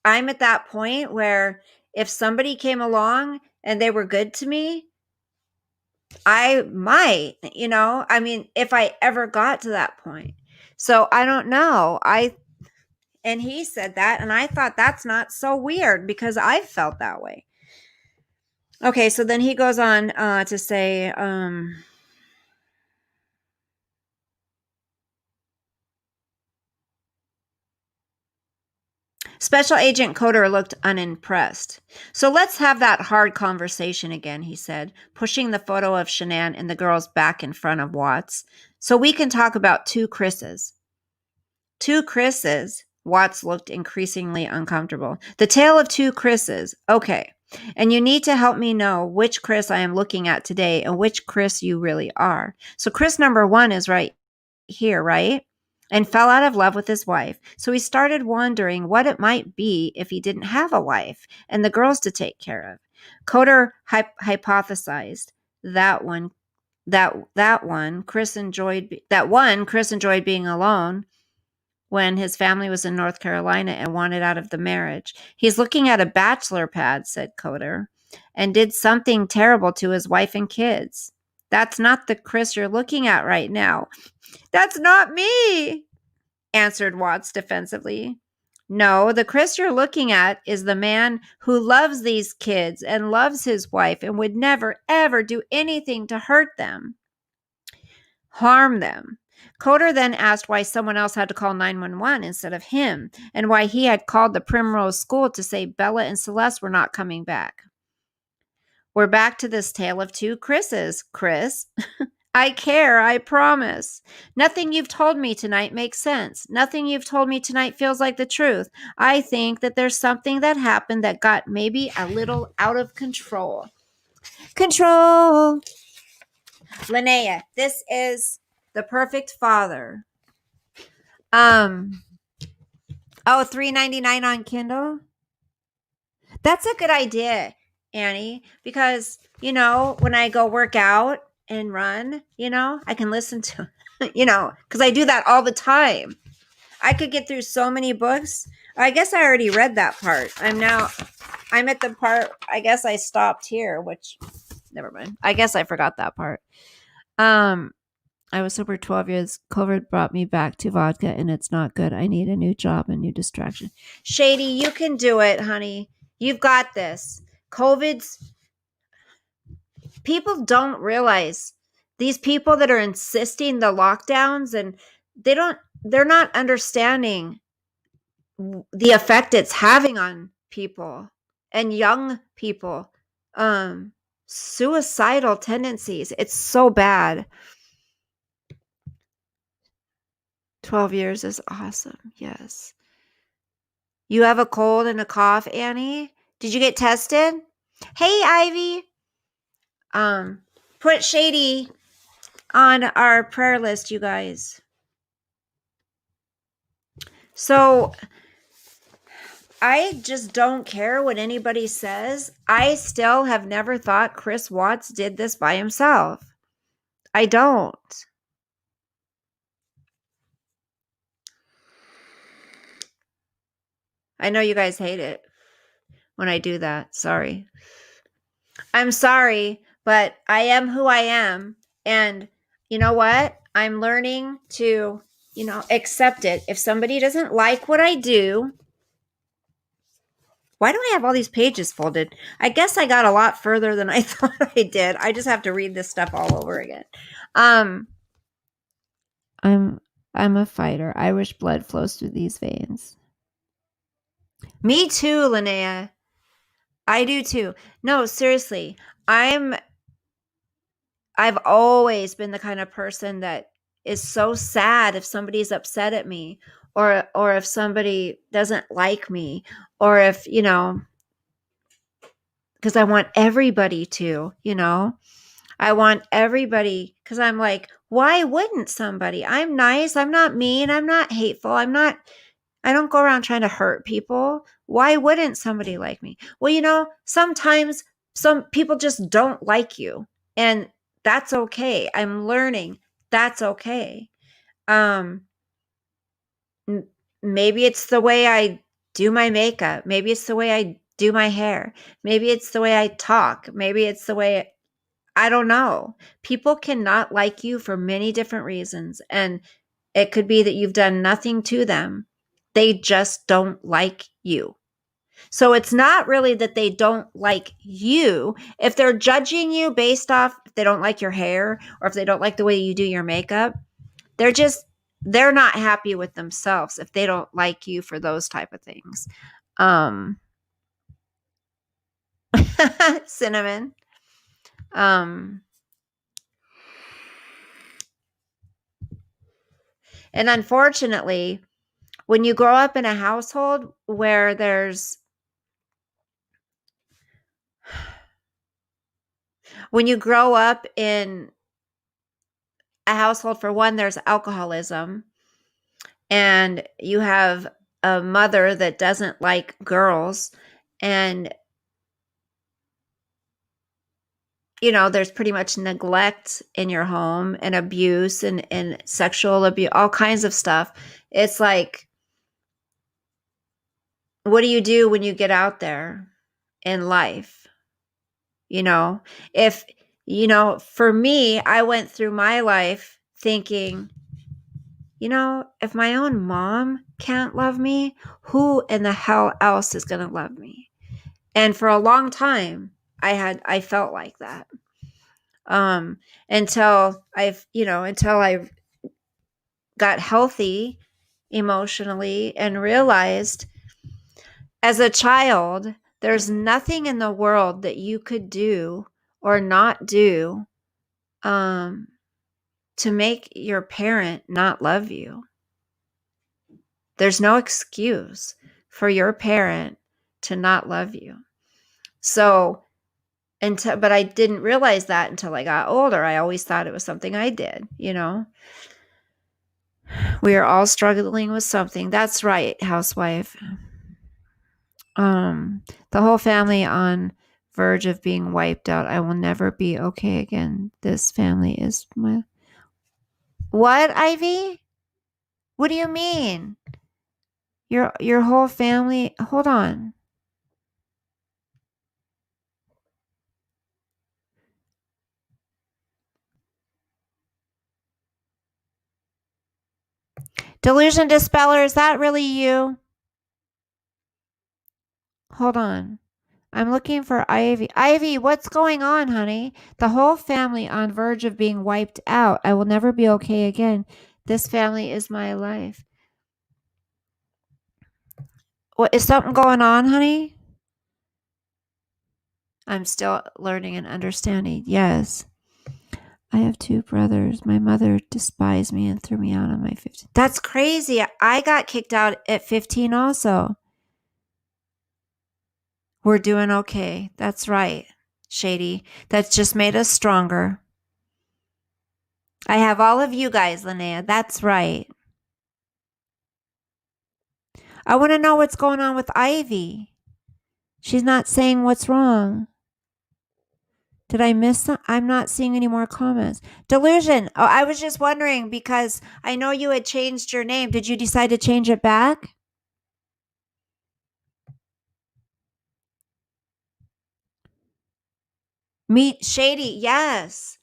I'm at that point where if somebody came along and they were good to me, I might, I mean, if I ever got to that point. So I don't know. And he said that, and I thought that's not so weird because I felt that way. Okay, so then he goes on to say, Special Agent Coder looked unimpressed. So let's have that hard conversation again, he said, pushing the photo of Shanann and the girls back in front of Watts, so we can talk about two Chris's. Two Chris's? Watts looked increasingly uncomfortable. The tale of two Chris's. Okay. And you need to help me know which Chris I am looking at today and which Chris you really are. So Chris number 1 is right here, right? And fell out of love with his wife. So he started wondering what it might be if he didn't have a wife and the girls to take care of. Coder hypothesized that one Chris enjoyed being alone when his family was in North Carolina and wanted out of the marriage. He's looking at a bachelor pad, said Coder, and did something terrible to his wife and kids. That's not the Chris you're looking at right now. That's not me, answered Watts defensively. No, the Chris you're looking at is the man who loves these kids and loves his wife and would never, ever do anything to hurt them, harm them. Coder then asked why someone else had to call 911 instead of him, and why he had called the Primrose School to say Bella and Celeste were not coming back. We're back to this tale of two Chris's, Chris. I care, I promise. Nothing you've told me tonight makes sense. Nothing you've told me tonight feels like the truth. I think that there's something that happened that got maybe a little out of control. Control! Linnea, this is The Perfect Father. $3.99 on Kindle. That's a good idea, Annie, because when I go work out and run, I can listen to, because I do that all the time. I could get through so many books. I guess I already read that part. I'm at the part. I guess I stopped here, which never mind. I guess I forgot that part. I was sober 12 years. COVID brought me back to vodka, and it's not good. I need a new job, a new distraction. Shady, you can do it, honey. You've got this. People don't realize these people that are insisting the lockdowns, and they're not understanding the effect it's having on people and young people. Suicidal tendencies. It's so bad. 12 years is awesome. Yes. You have a cold and a cough, Annie? Did you get tested? Hey, Ivy. Put Shady on our prayer list, you guys. So I just don't care what anybody says. I still have never thought Chris Watts did this by himself. I don't. I know you guys hate it when I do that. Sorry. I'm sorry, but I am who I am. And you know what? I'm learning to, accept it. If somebody doesn't like what I do, why do I have all these pages folded? I guess I got a lot further than I thought I did. I just have to read this stuff all over again. I'm a fighter. Irish blood flows through these veins. Me too, Linnea. I do too. No, seriously. I've always been the kind of person that is so sad if somebody's upset at me, or if somebody doesn't like me, or if, because I want everybody to, I want everybody, because I'm like, why wouldn't somebody? I'm nice. I'm not mean. I'm not hateful. I don't go around trying to hurt people. Why wouldn't somebody like me? Well, sometimes some people just don't like you, and that's okay. I'm learning that's okay. Um, m- Maybe it's the way I do my makeup. Maybe it's the way I do my hair. Maybe it's the way I talk. Maybe it's the way I don't know. People cannot like you for many different reasons. And it could be that you've done nothing to them. They just don't like you. So it's not really that they don't like you. If they're judging you based off if they don't like your hair or if they don't like the way you do your makeup, they're just they're not happy with themselves if they don't like you for those type of things. Um Cinnamon. Um and unfortunately, when you grow up in a household where when you grow up in a household, for one, there's alcoholism, and you have a mother that doesn't like girls, and there's pretty much neglect in your home and abuse and sexual abuse, all kinds of stuff. It's like, what do you do when you get out there in life? You know, if, for me, I went through my life thinking, if my own mom can't love me, who in the hell else is going to love me? And for a long time, I felt like that. Um, until I got healthy emotionally and realized as a child, there's nothing in the world that you could do or not do, um, to make your parent not love you. There's no excuse for your parent to not love you. So, but I didn't realize that until I got older. I always thought it was something I did, We are all struggling with something. That's right, housewife. The whole family on verge of being wiped out. I will never be okay again. This family is my What, Ivy? What do you mean? Your whole family, hold on. Delusion Dispeller, is that really you? Hold on. I'm looking for Ivy. Ivy, what's going on, honey? The whole family on verge of being wiped out. I will never be okay again. This family is my life. What, is something going on, honey? I'm still learning and understanding. Yes. I have two brothers. My mother despised me and threw me out on my 15th. That's crazy. I got kicked out at 15 also. We're doing okay. That's right, Shady. That's just made us stronger. I have all of you guys, Linnea. That's right. I want to know what's going on with Ivy. She's not saying what's wrong. Did I miss some? I'm not seeing any more comments. Delusion. Oh, I was just wondering because I know you had changed your name. Did you decide to change it back? Meet Shady. Yes.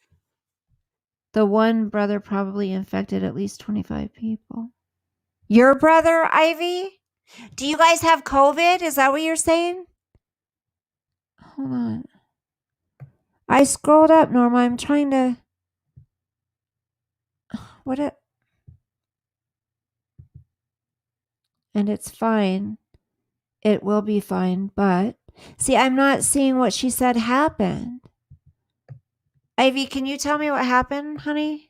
The one brother probably infected at least 25 people. Your brother, Ivy? Do you guys have COVID? Is that what you're saying? Hold on. I scrolled up, Norma. I'm trying to. What it. And it's fine. It will be fine, but see, I'm not seeing what she said happened. Ivy, can you tell me what happened, honey?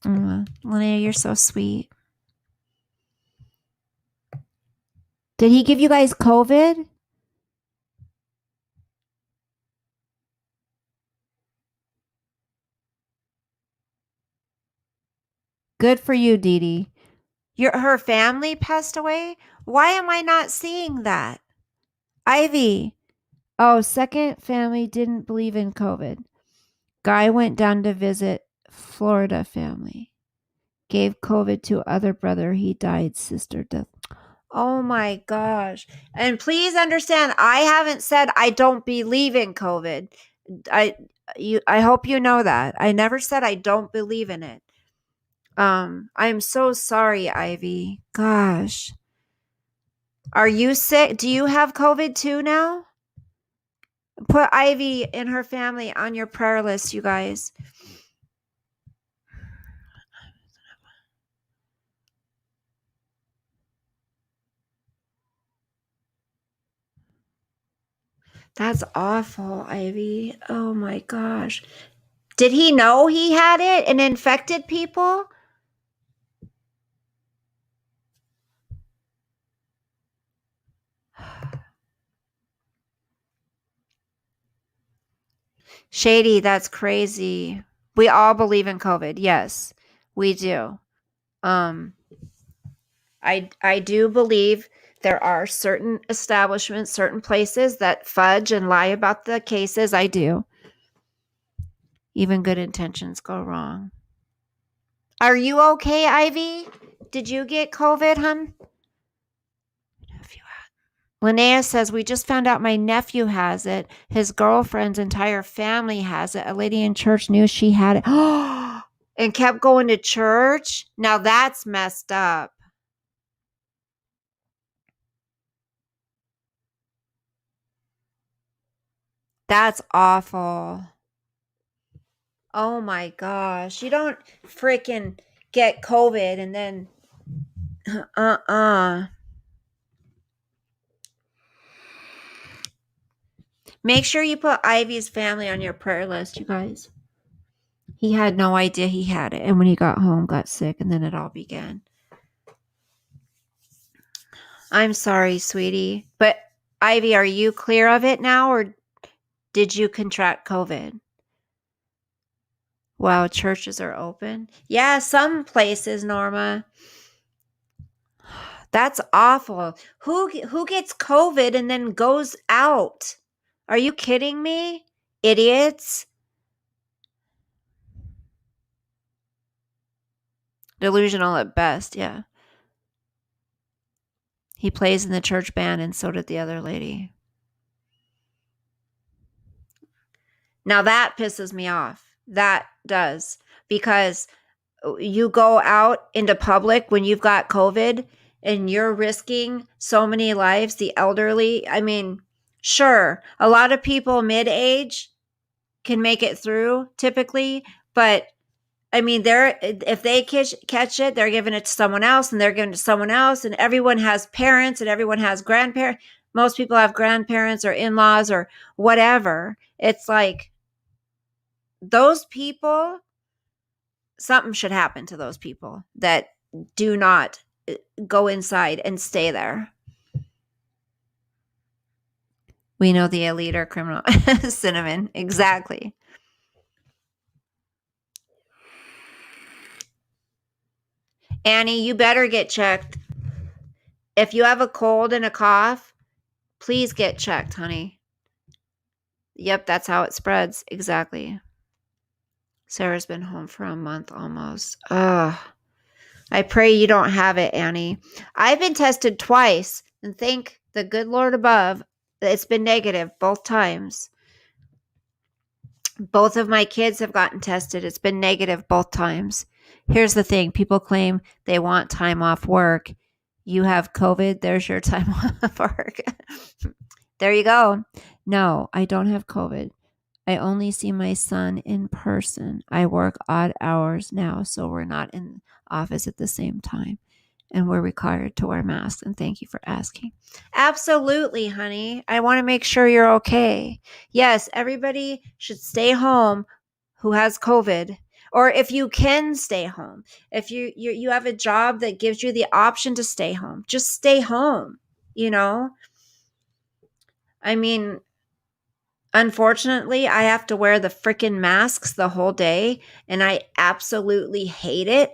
Linnea, you're so sweet. Did he give you guys COVID? Good for you, Dee Dee. Her family passed away? Why am I not seeing that? Ivy. Oh, second family didn't believe in COVID. Guy went down to visit Florida family. Gave COVID to other brother. He died. Sister death. Oh my gosh. And please understand, I haven't said I don't believe in COVID. I hope you know that. I never said I don't believe in it. I'm so sorry, Ivy. Gosh. Are you sick? Do you have COVID too now? Put Ivy and her family on your prayer list, you guys. That's awful, Ivy. Oh my gosh. Did he know he had it and infected people? Shady, that's crazy. We all believe in COVID. Yes, we do. I do believe there are certain establishments, certain places that fudge and lie about the cases. I do. Even good intentions go wrong. Are you okay, Ivy? Did you get COVID, hun? Linnea says, we just found out my nephew has it. His girlfriend's entire family has it. A lady in church knew she had it and kept going to church. Now that's messed up. That's awful. Oh my gosh. You don't freaking get COVID and then Make sure you put Ivy's family on your prayer list, you guys. He had no idea he had it, and when he got home, got sick, and then it all began. I'm sorry, sweetie. But Ivy, are you clear of it now, or did you contract COVID? Wow, churches are open. Yeah, some places, Norma. That's awful. Who gets COVID and then goes out? Are you kidding me? Idiots. Delusional at best, yeah. He plays in the church band, and so did the other lady. Now that pisses me off. That does. Because you go out into public when you've got COVID and you're risking so many lives, the elderly. I mean, sure, a lot of people mid-age can make it through typically, but I mean, if they catch it, they're giving it to someone else, and they're giving it to someone else, and everyone has parents, and everyone has grandparents. Most people have grandparents or in-laws or whatever. It's like those people, something should happen to those people that do not go inside and stay there. We know the elite are criminal. Cinnamon, exactly. Annie, you better get checked. If you have a cold and a cough, please get checked, honey. Yep, that's how it spreads. Exactly. Sarah's been home for a month almost. Ugh. I pray you don't have it, Annie. I've been tested twice, and thank the good Lord above, it's been negative both times. Both of my kids have gotten tested. It's been negative both times. Here's the thing. People claim they want time off work. You have COVID. There's your time off work. There you go. No, I don't have COVID. I only see my son in person. I work odd hours now, so we're not in office at the same time. and we're required to wear masks. And thank you for asking. Absolutely, honey. I want to make sure you're okay. Yes, everybody should stay home who has COVID, or if you can stay home. If you have a job that gives you the option to stay home, just stay home, you know? I mean, unfortunately, I have to wear the freaking masks the whole day, and I absolutely hate it.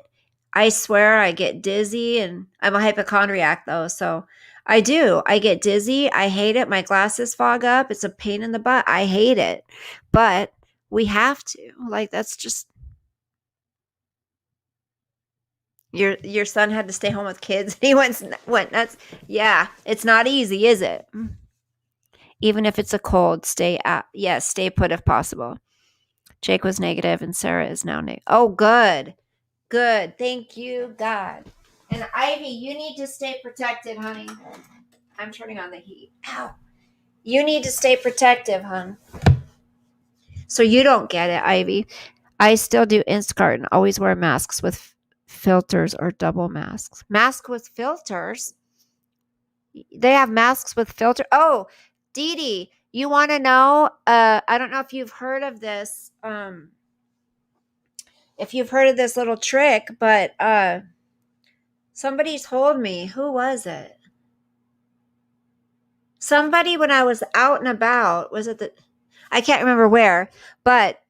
I swear I get dizzy, and I'm a hypochondriac though, so I do. I get dizzy. I hate it. My glasses fog up. It's a pain in the butt. I hate it. But we have to. Like, that's just your son had to stay home with kids. He went nuts. Yeah, it's not easy, is it? Even if it's a cold, stay put if possible. Jake was negative and Sarah is now negative. Oh, good. Good. Thank you, God. And Ivy, you need to stay protected, honey. I'm turning on the heat. Ow. You need to stay protective, hon. So you don't get it, Ivy. I still do Instacart and always wear masks with filters or double masks. Mask with filters? They have masks with filter. Oh, Dee Dee, you want to know? I don't know if you've heard of this. If you've heard of this little trick, but somebody told me. Who was it? Somebody when I was out and about. Was it I can't remember where, but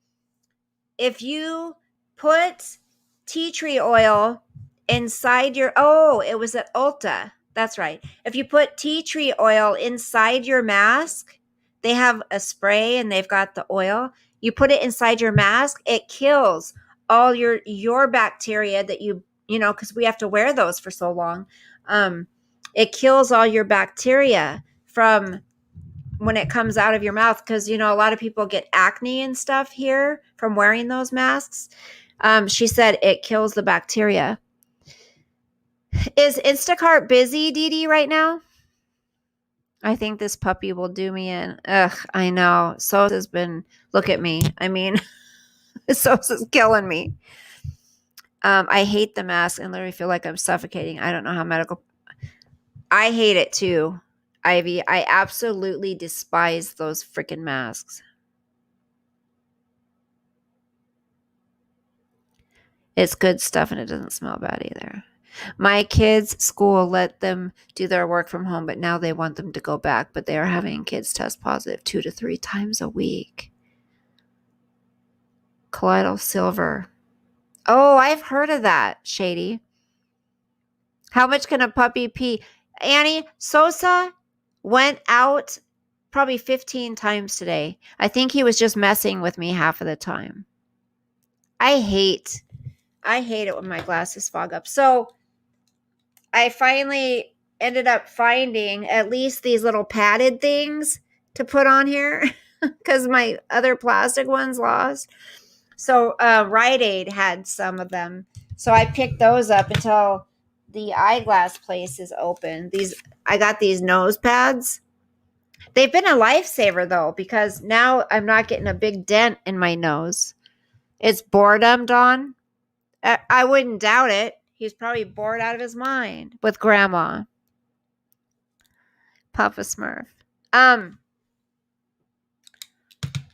if you put tea tree oil inside it was at Ulta. That's right. If you put tea tree oil inside your mask, they have a spray and they've got the oil. You put it inside your mask, it kills all your bacteria that because we have to wear those for so long. It kills all your bacteria from when it comes out of your mouth, because a lot of people get acne and stuff here from wearing those masks. She said it kills the bacteria. Is Instacart busy, Dee Dee, right now? I think this puppy will do me in. Ugh, I know. Sosa's been, look at me. I mean, Sosa's killing me. I hate the mask and literally feel like I'm suffocating. I don't know how medical. I hate it too, Ivy. I absolutely despise those freaking masks. It's good stuff and it doesn't smell bad either. My kids' school let them do their work from home, but now they want them to go back. But they are having kids test positive 2 to 3 times a week. Colloidal silver. Oh, I've heard of that, Shady. How much can a puppy pee? Annie, Sosa went out probably 15 times today. I think he was just messing with me half of the time. I hate it when my glasses fog up. So I finally ended up finding at least these little padded things to put on here because my other plastic ones lost. So Rite Aid had some of them. So I picked those up until the eyeglass place is open. I got these nose pads. They've been a lifesaver though, because now I'm not getting a big dent in my nose. It's boredom, Dawn. I wouldn't doubt it. He's probably bored out of his mind with Grandma. Papa Smurf.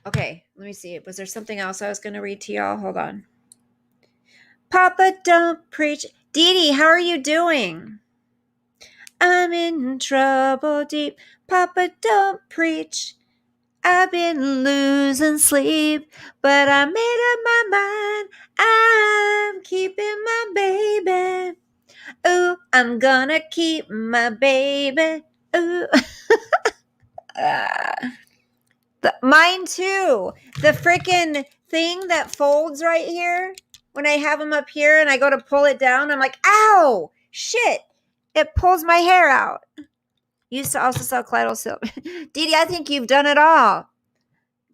Okay, let me see. Was there something else I was going to read to y'all? Hold on. Papa, don't preach. Dee Dee, how are you doing? I'm in trouble deep. Papa, don't preach. I've been losing sleep, but I made up my mind. I'm keeping my baby. Ooh, I'm gonna keep my baby. Ooh. Mine too. The freaking thing that folds right here, when I have them up here and I go to pull it down, I'm like, ow, shit. It pulls my hair out. Used to also sell colloidal silver. Dee Dee, I think you've done it all.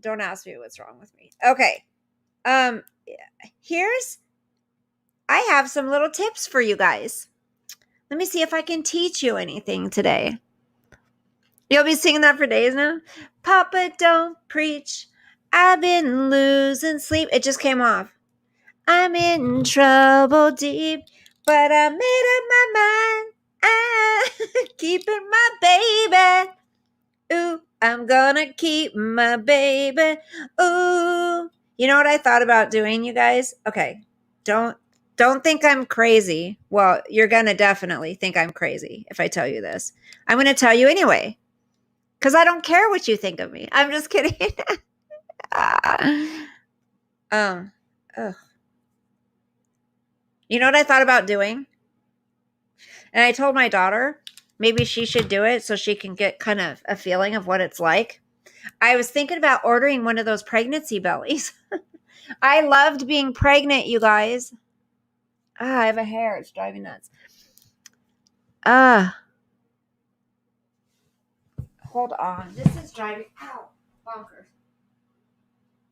Don't ask me what's wrong with me. Okay. I have some little tips for you guys. Let me see if I can teach you anything today. You'll be singing that for days now. Papa, don't preach. I've been losing sleep. It just came off. I'm in trouble deep. But I made up my mind. I'm keeping my baby. Ooh, I'm gonna keep my baby. Ooh. You know what I thought about doing, you guys? Okay. Don't think I'm crazy. Well, you're gonna definitely think I'm crazy if I tell you this. I'm gonna tell you anyway. Because I don't care what you think of me. I'm just kidding. um, ugh. You know what I thought about doing? And I told my daughter maybe she should do it so she can get kind of a feeling of what it's like. I was thinking about ordering one of those pregnancy bellies. I loved being pregnant, you guys. I have a hair. It's driving nuts. Hold on. This is driving. Ow. Bonkers.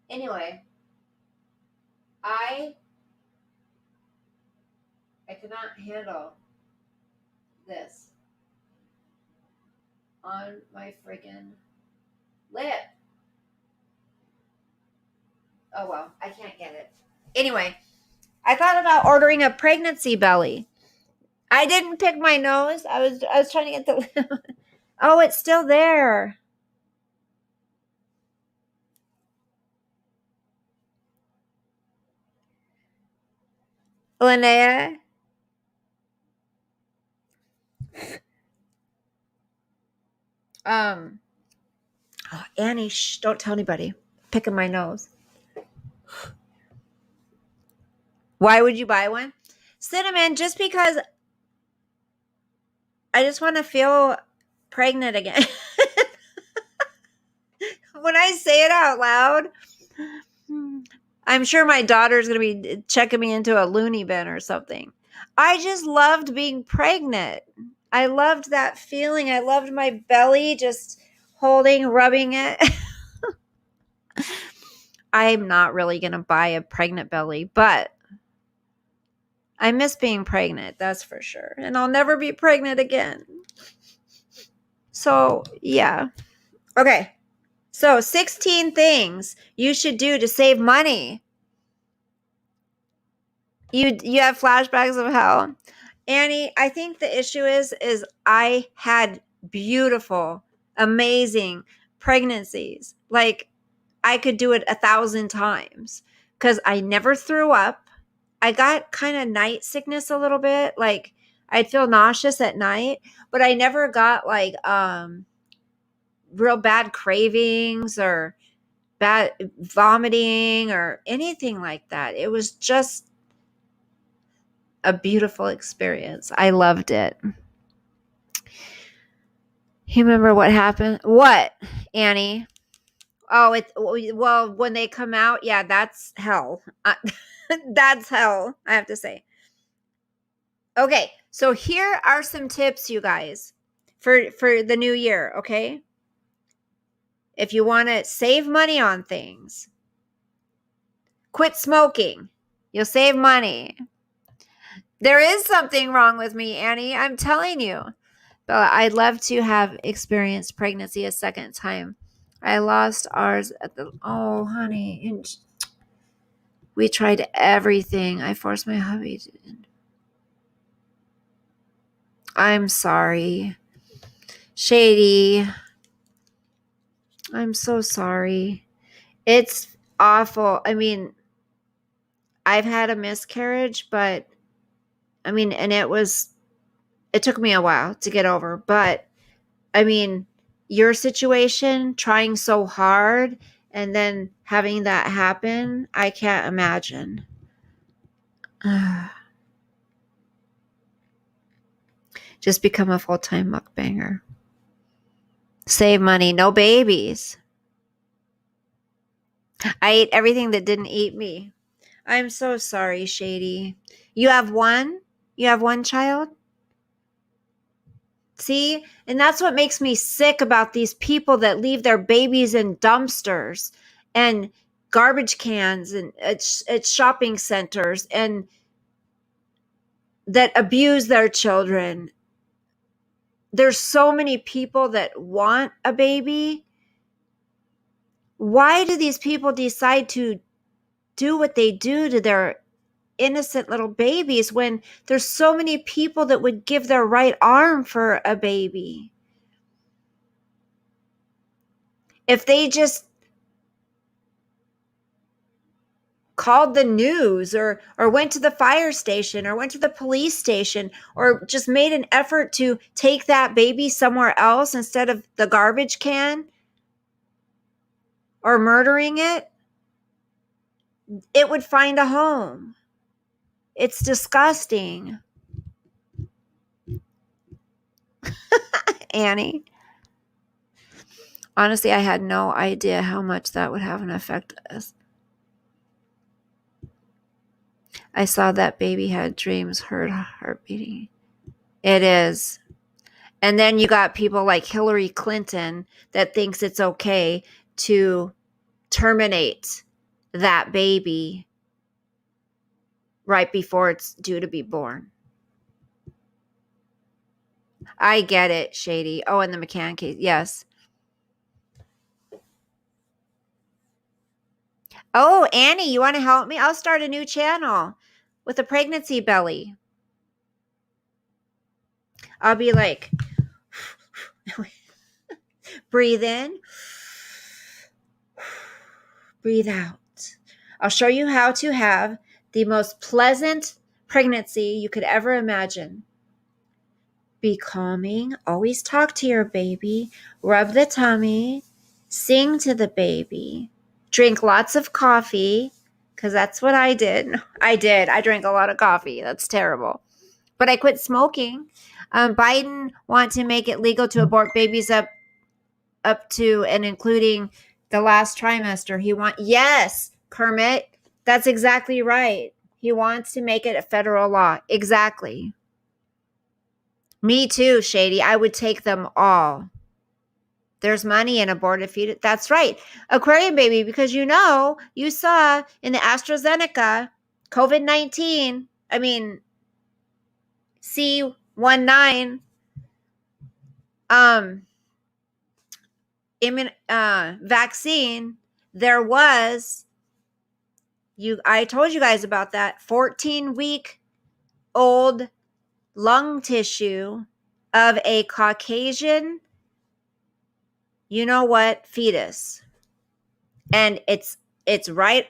Anyway, I could not handle this on my freaking lip. Oh well, I can't get it. Anyway, I thought about ordering a pregnancy belly. I didn't pick my nose. I was trying to get the oh, it's still there. Linnea. Oh, Annie, shh, don't tell anybody. Picking my nose. Why would you buy one? Cinnamon, just because I just want to feel pregnant again. When I say it out loud, I'm sure my daughter's going to be checking me into a loony bin or something. I just loved being pregnant. I loved that feeling. I loved my belly just holding, rubbing it. I'm not really going to buy a pregnant belly, but I miss being pregnant. That's for sure. And I'll never be pregnant again. So, yeah. Okay. So, 16 things you should do to save money. You have flashbacks of hell. Annie, I think the issue is I had beautiful, amazing pregnancies. Like I could do it 1,000 times because I never threw up. I got kind of night sickness a little bit. Like I'd feel nauseous at night, but I never got like real bad cravings or bad vomiting or anything like that. It was just a beautiful experience. I loved it. You remember what happened? What, Annie? Oh, well, when they come out, yeah, that's hell. That's hell, I have to say. Okay, so here are some tips, you guys, for the new year, okay? If you want to save money on things, quit smoking. You'll save money. There is something wrong with me, Annie. I'm telling you. But I'd love to have experienced pregnancy a second time. I lost ours at oh, honey. And we tried everything. I forced my hubby to. I'm sorry. Shady. I'm so sorry. It's awful. I mean, I've had a miscarriage, but I mean, and it took me a while to get over, but I mean, your situation, trying so hard and then having that happen, I can't imagine. Just become a full-time mukbanger. Save money, no babies. I ate everything that didn't eat me. I'm so sorry, Shady. You have one? You have one child? See? And that's what makes me sick about these people that leave their babies in dumpsters and garbage cans and at shopping centers and that abuse their children. There's so many people that want a baby. Why do these people decide to do what they do to their innocent little babies when there's so many people that would give their right arm for a baby. If they just called the news or went to the fire station or went to the police station or just made an effort to take that baby somewhere else instead of the garbage can or murdering it, it would find a home. It's disgusting. Annie. Honestly, I had no idea how much that would have an effect on us. I saw that baby had dreams, heard heart beating. It is. And then you got people like Hillary Clinton that thinks it's okay to terminate that baby right before it's due to be born. I get it, Shady. Oh, and the McCann case. Yes. Oh, Annie, you want to help me? I'll start a new channel with a pregnancy belly. I'll be like, breathe in, breathe out. I'll show you how to have the most pleasant pregnancy you could ever imagine. Be calming, always talk to your baby, rub the tummy, sing to the baby, drink lots of coffee, because that's what I did. I drank a lot of coffee. That's terrible. But I quit smoking. Biden wants to make it legal to abort babies up to and including the last trimester. Yes, Kermit, that's exactly right. He wants to make it a federal law. Exactly. Me too, Shady. I would take them all. There's money in aborted fetus. That's right. Aquarium baby, because you saw in the AstraZeneca COVID-19, C19 vaccine, there was, I told you guys about that 14-week old lung tissue of a Caucasian, fetus. And it's right.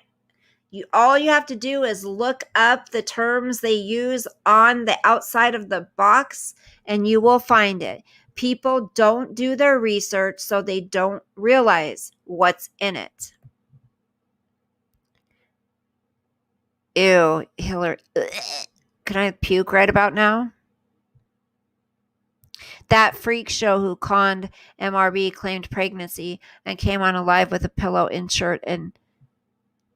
All you have to do is look up the terms they use on the outside of the box and you will find it. People don't do their research, so they don't realize what's in it. Ew, Hillary. Can I puke right about now? That freak show who conned MRB claimed pregnancy and came on alive with a pillow in shirt and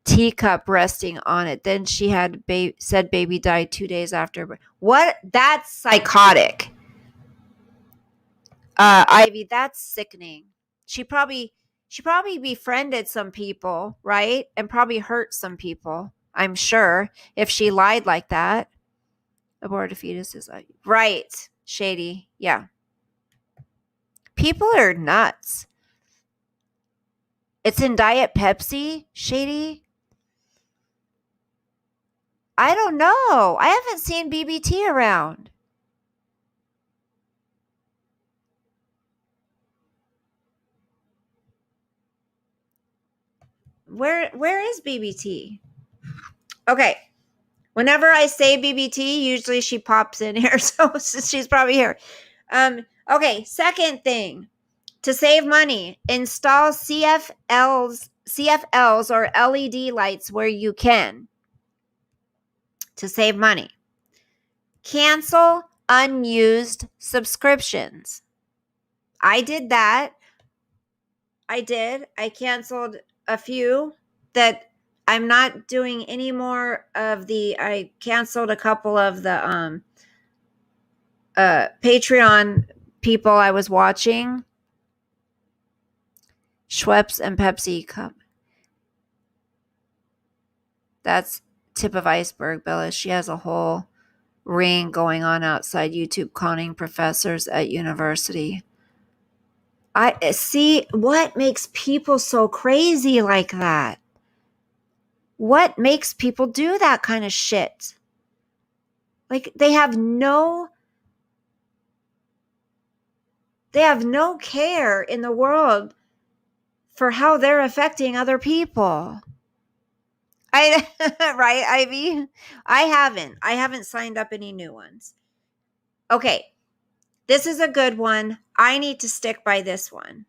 teacup resting on it. Then she had said baby died 2 days after. What? That's psychotic. Ivy, that's sickening. She probably befriended some people, right? And probably hurt some people, I'm sure, if she lied like that. Aborted fetus is right, Shady. Yeah. People are nuts. It's in Diet Pepsi, Shady? I don't know. I haven't seen BBT around. Where is BBT? Okay. Whenever I say BBT, usually she pops in here, so she's probably here. Okay, second thing. To save money, install CFLs or LED lights where you can. To save money. Cancel unused subscriptions. I did that. I canceled a few that I'm not doing any more of I canceled a couple of the Patreon people I was watching. Schweppes and Pepsi Cup. That's tip of iceberg, Bella. She has a whole ring going on outside YouTube conning professors at university. I see what makes people so crazy like that. What makes people do that kind of shit? Like they have no care in the world for how they're affecting other people. Right, Ivy? I haven't signed up any new ones. Okay. This is a good one. I need to stick by this one.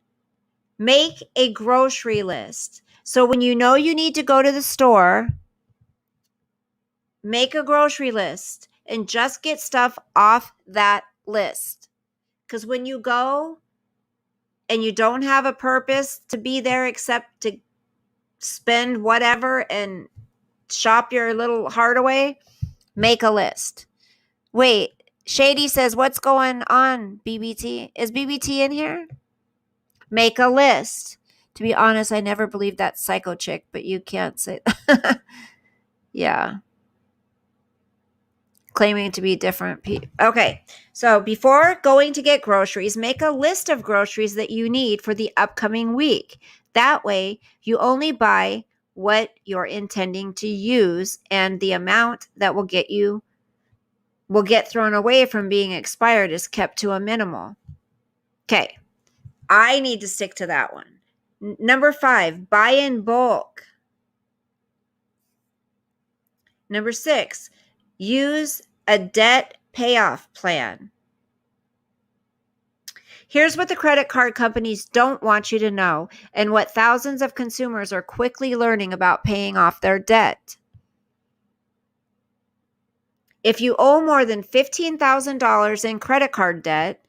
Make a grocery list. So when you know you need to go to the store, make a grocery list and just get stuff off that list. Because when you go and you don't have a purpose to be there except to spend whatever and shop your little heart away, make a list. Wait, Shady says, what's going on, BBT? Is BBT in here? Make a list. To be honest, I never believed that psycho chick, but you can't say that. Yeah. Claiming to be different people. Okay. So before going to get groceries, make a list of groceries that you need for the upcoming week. That way, you only buy what you're intending to use, and the amount that will get thrown away from being expired is kept to a minimal. Okay. I need to stick to that one. Number 5, buy in bulk. Number 6, use a debt payoff plan. Here's what the credit card companies don't want you to know, and what thousands of consumers are quickly learning about paying off their debt. If you owe more than $15,000 in credit card debt,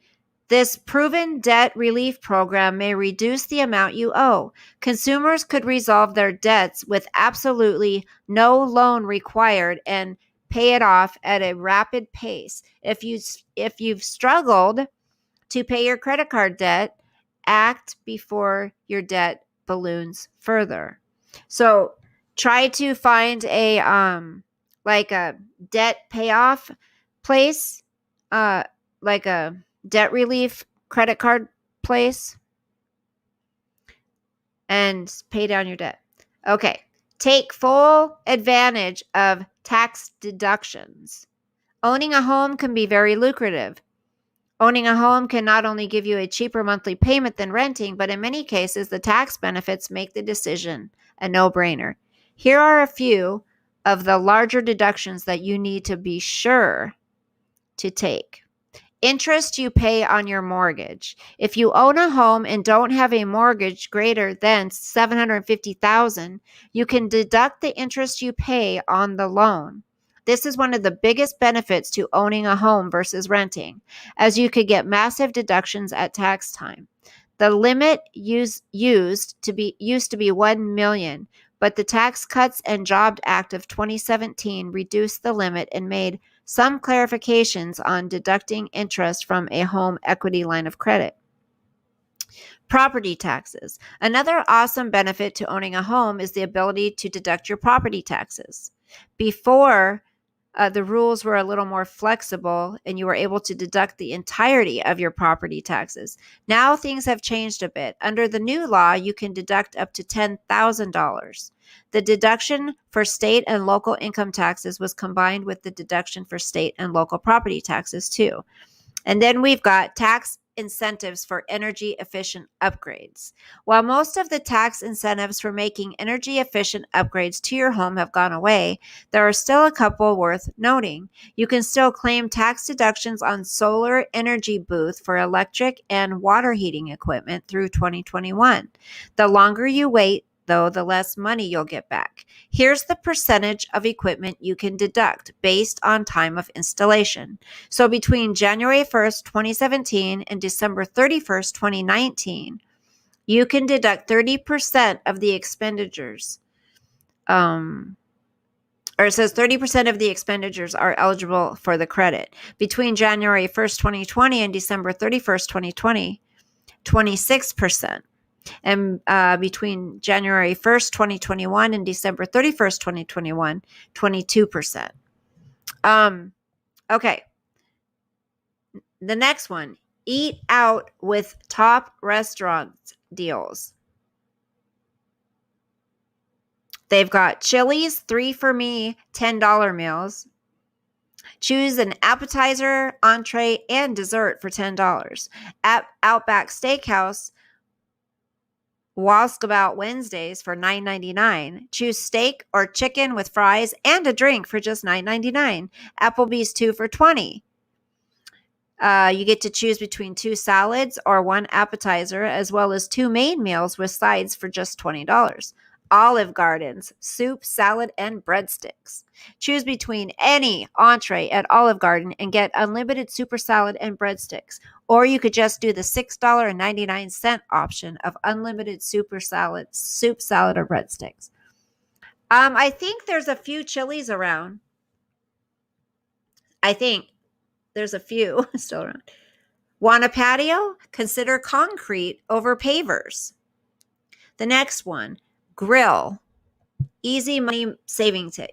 this proven debt relief program may reduce the amount you owe. Consumers could resolve their debts with absolutely no loan required and pay it off at a rapid pace. If you've struggled to pay your credit card debt, act before your debt balloons further. So try to find a like a debt payoff place, like a debt relief credit card place, and pay down your debt. Okay. Take full advantage of tax deductions. Owning a home can be very lucrative. Owning a home can not only give you a cheaper monthly payment than renting, but in many cases, the tax benefits make the decision a no-brainer. Here are a few of the larger deductions that you need to be sure to take. Interest you pay on your mortgage. If you own a home and don't have a mortgage greater than $750,000, you can deduct the interest you pay on the loan. This is one of the biggest benefits to owning a home versus renting, as you could get massive deductions at tax time. The limit used to be $1 million, but the Tax Cuts and Jobs Act of 2017 reduced the limit and made some clarifications on deducting interest from a home equity line of credit. Property taxes. Another awesome benefit to owning a home is the ability to deduct your property taxes. Before, the rules were a little more flexible and you were able to deduct the entirety of your property taxes. Now things have changed a bit. Under the new law, you can deduct up to $10,000. The deduction for state and local income taxes was combined with the deduction for state and local property taxes too. And then we've got tax incentives for energy efficient upgrades. While most of the tax incentives for making energy efficient upgrades to your home have gone away, there are still a couple worth noting. You can still claim tax deductions on solar energy booth for electric and water heating equipment through 2021. The longer you wait, though, the less money you'll get back. Here's the percentage of equipment you can deduct based on time of installation. So between January 1st, 2017 and December 31st, 2019, you can deduct 30% of the expenditures. Or it says 30% of the expenditures are eligible for the credit. Between January 1st, 2020 and December 31st, 2020, 26%. And between January 1st, 2021 and December 31st, 2021, 22%. Okay. The next one, eat out with top restaurant deals. They've got Chili's, 3 for me, $10 meals. Choose an appetizer, entree, and dessert for $10. At Outback Steakhouse, Walkabout Wednesdays for $9.99. Choose steak or chicken with fries and a drink for just $9.99. Applebee's 2 for $20. You get to choose between 2 salads or 1 appetizer, as well as 2 main meals with sides for just $20. Olive Gardens, soup, salad, and breadsticks. Choose between any entree at Olive Garden and get unlimited super salad and breadsticks. Or you could just do the $6.99 option of unlimited super salad, soup, salad, or breadsticks. I think there's a few Chili's around. I think there's a few still around. Want a patio? Consider concrete over pavers. The next one, grill. Easy money saving tip.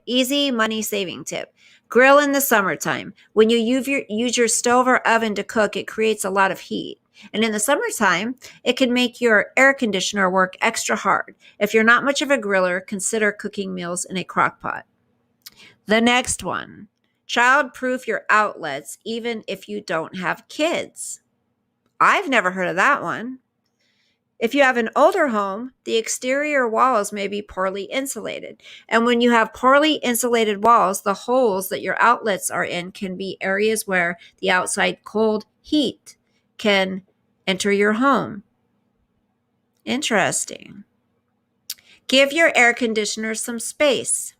Grill in the summertime. When you use your stove or oven to cook, it creates a lot of heat. And in the summertime, it can make your air conditioner work extra hard. If you're not much of a griller, consider cooking meals in a crock pot. The next one, child-proof your outlets even if you don't have kids. I've never heard of that one. If you have an older home, the exterior walls may be poorly insulated. And when you have poorly insulated walls, the holes that your outlets are in can be areas where the outside cold heat can enter your home. Interesting. Give your air conditioner some space.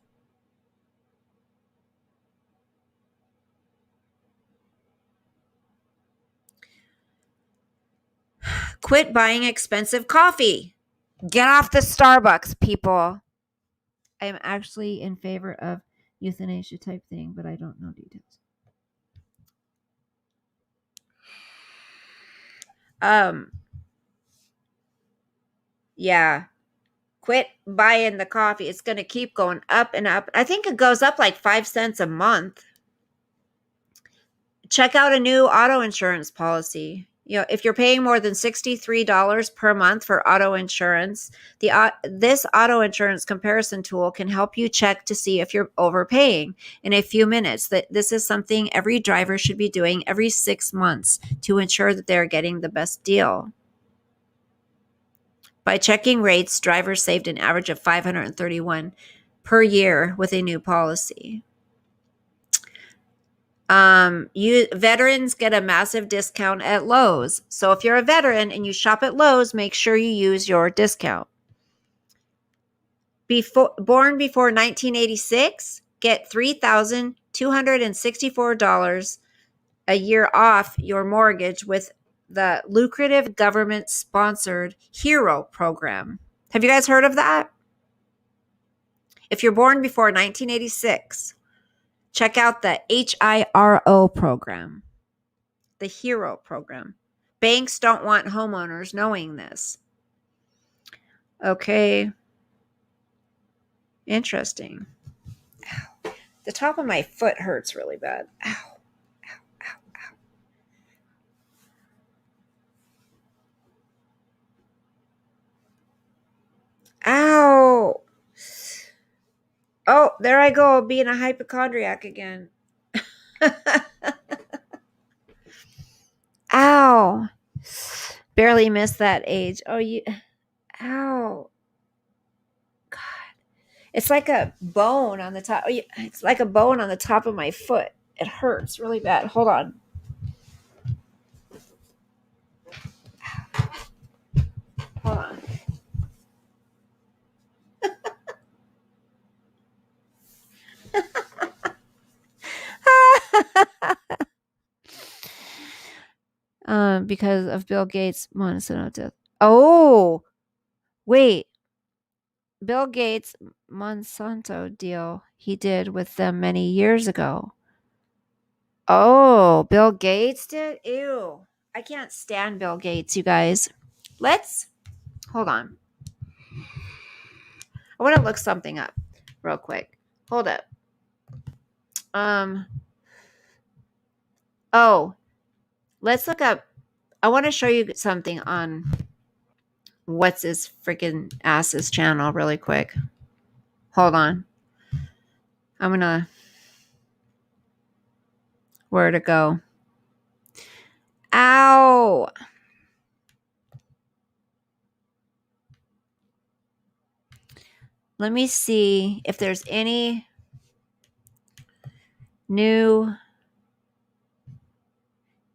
Quit buying expensive coffee. Get off the Starbucks, people. I am actually in favor of euthanasia type thing, but I don't know details. Yeah. Quit buying the coffee. It's going to keep going up and up. I think it goes up like 5 cents a month. Check out a new auto insurance policy. If you're paying more than $63 per month for auto insurance, this auto insurance comparison tool can help you check to see if you're overpaying in a few minutes. This is something every driver should be doing every 6 months to ensure that they're getting the best deal. By checking rates, drivers saved an average of $531 per year with a new policy. Veterans get a massive discount at Lowe's. So if you're a veteran and you shop at Lowe's, make sure you use your discount. Born before 1986, get $3,264 a year off your mortgage with the lucrative government-sponsored HERO program. Have you guys heard of that? If you're born before 1986, check out the HIRO program, the HERO program. Banks don't want homeowners knowing this. Okay. Interesting. Ow. The top of my foot hurts really bad. Ow. Ow, ow, ow. Ow. Oh, there I go, being a hypochondriac again. Ow. Barely missed that age. Ow. God. It's like a bone on the top. It's like a bone on the top of my foot. It hurts really bad. Hold on. Hold on. Because of Bill Gates' Monsanto death. Oh, wait. Bill Gates' Monsanto deal he did with them many years ago. Oh, Bill Gates did? Ew. I can't stand Bill Gates, you guys. Hold on. I want to look something up real quick. Hold up. Let's look up. I want to show you something on what's his freaking ass's channel really quick. Hold on. I'm going to... Where to go? Ow! Let me see if there's any new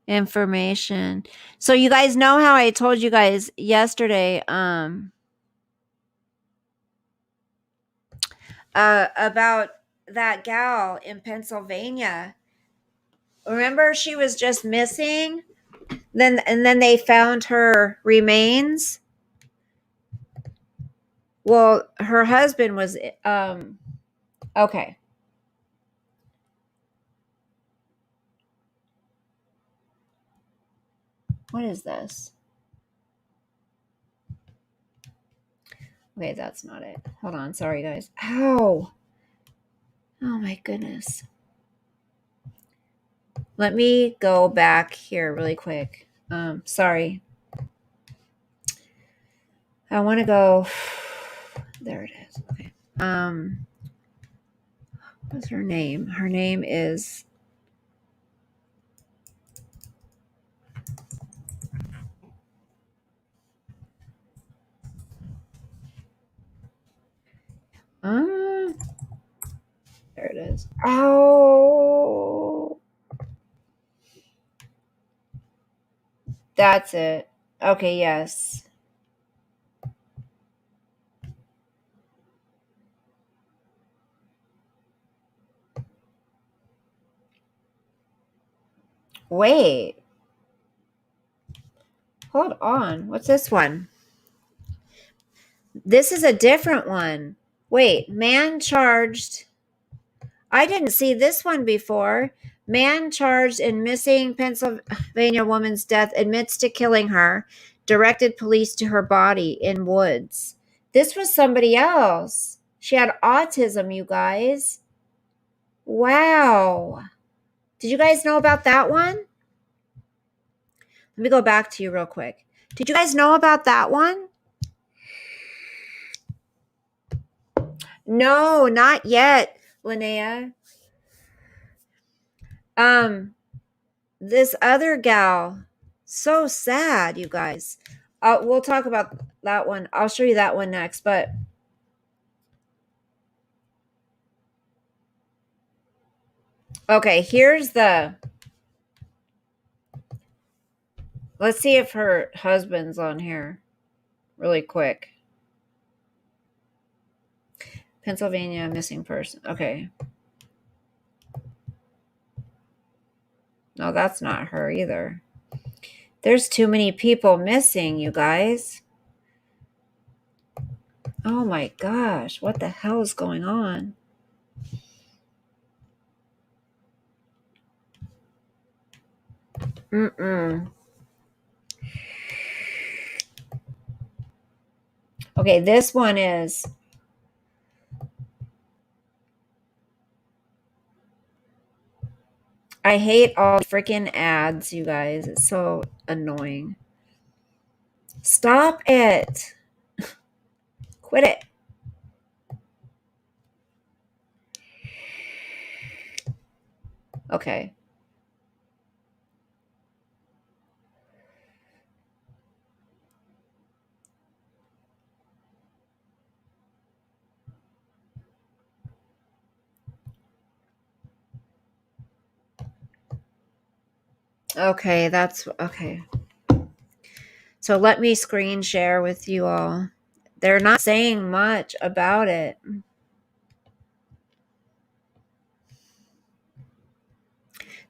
information. So you guys know how I told you guys yesterday about that gal in Pennsylvania. Remember, she was just missing? Then they found her remains. Well, her husband was okay. What is this? Okay, that's not it. Hold on. Sorry, guys. Ow. Oh, my goodness. Let me go back here really quick. Sorry. I want to go. There it is. Okay. What's her name? Her name is... there it is. Oh. That's it. Okay, yes. Wait. Hold on. What's this one? This is a different one. Wait. Man charged. I didn't see this one before. Man charged in missing Pennsylvania woman's death admits to killing her. Directed police to her body in woods. This was somebody else. She had autism, you guys. Wow. Did you guys know about that one? Let me go back to you real quick. Did you guys know about that one? No, not yet, Linnea. This other gal, so sad, you guys. We'll talk about that one. I'll show you that one next, but okay, here's the... Let's see if her husband's on here really quick. Pennsylvania missing person. Okay. No, that's not her either. There's too many people missing, you guys. Oh my gosh, what the hell is going on? Okay, this one is... I hate all freaking ads, you guys. It's so annoying. Stop it. Quit it. Okay. Okay, that's okay. So let me screen share with you all. They're not saying much about it.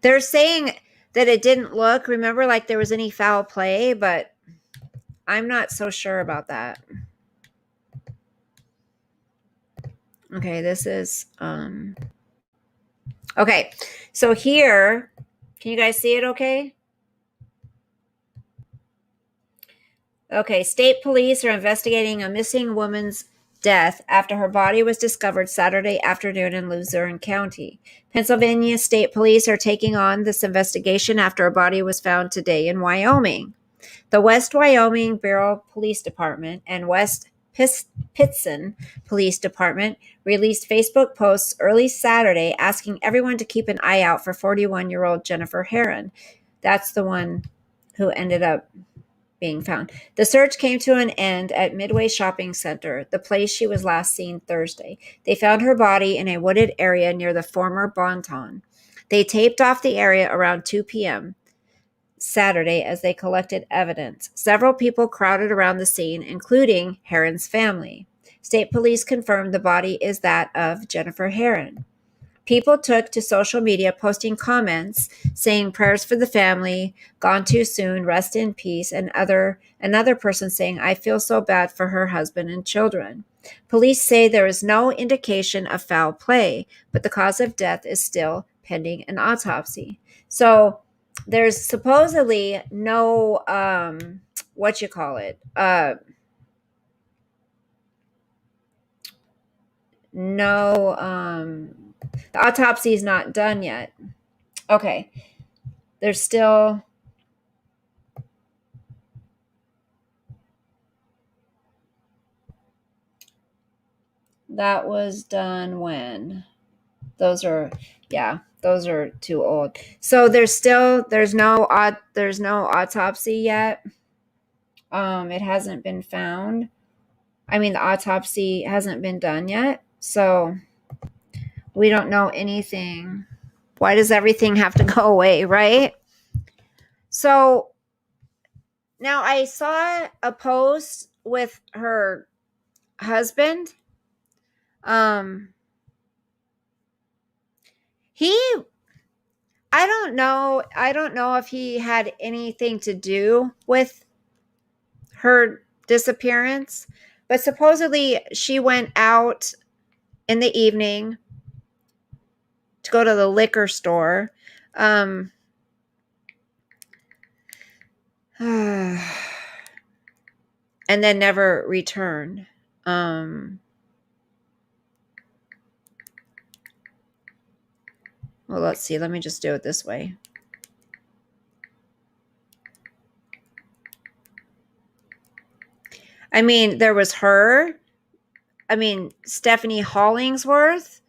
They're saying that it didn't look, remember, like there was any foul play, but I'm not so sure about that. Okay, this is okay. So here, can you guys see it okay? Okay, state police are investigating a missing woman's death after her body was discovered Saturday afternoon in Luzerne County. Pennsylvania State Police are taking on this investigation after a body was found today in Wyoming. The West Wyoming Bureau Police Department and West Pittston Police Department released Facebook posts early Saturday asking everyone to keep an eye out for 41-year-old Jennifer Herron. That's the one who ended up being found. The search came to an end at Midway Shopping Center, the place she was last seen Thursday. They found her body in a wooded area near the former Bonton. They taped off the area around 2 p.m. Saturday as they collected evidence. Several people crowded around the scene, including Herron's family. State police confirmed the body is that of Jennifer Herron. People took to social media posting comments saying prayers for the family, gone too soon, rest in peace, and another person saying, I feel so bad for her husband and children. Police say there is no indication of foul play, but the cause of death is still pending an autopsy. So there's supposedly no, the autopsy is not done yet. Okay. There's still that was done when? Those are too old. So there's no autopsy yet. It hasn't been found. I mean, the autopsy hasn't been done yet. So we don't know anything. Why does everything have to go away, right? So now I saw a post with her husband. I don't know if he had anything to do with her disappearance, but supposedly she went out in the evening to go to the liquor store. And then never returned. Well, let's see. Let me just do it this way. I mean, there was her. I mean, Stephanie Hollingsworth.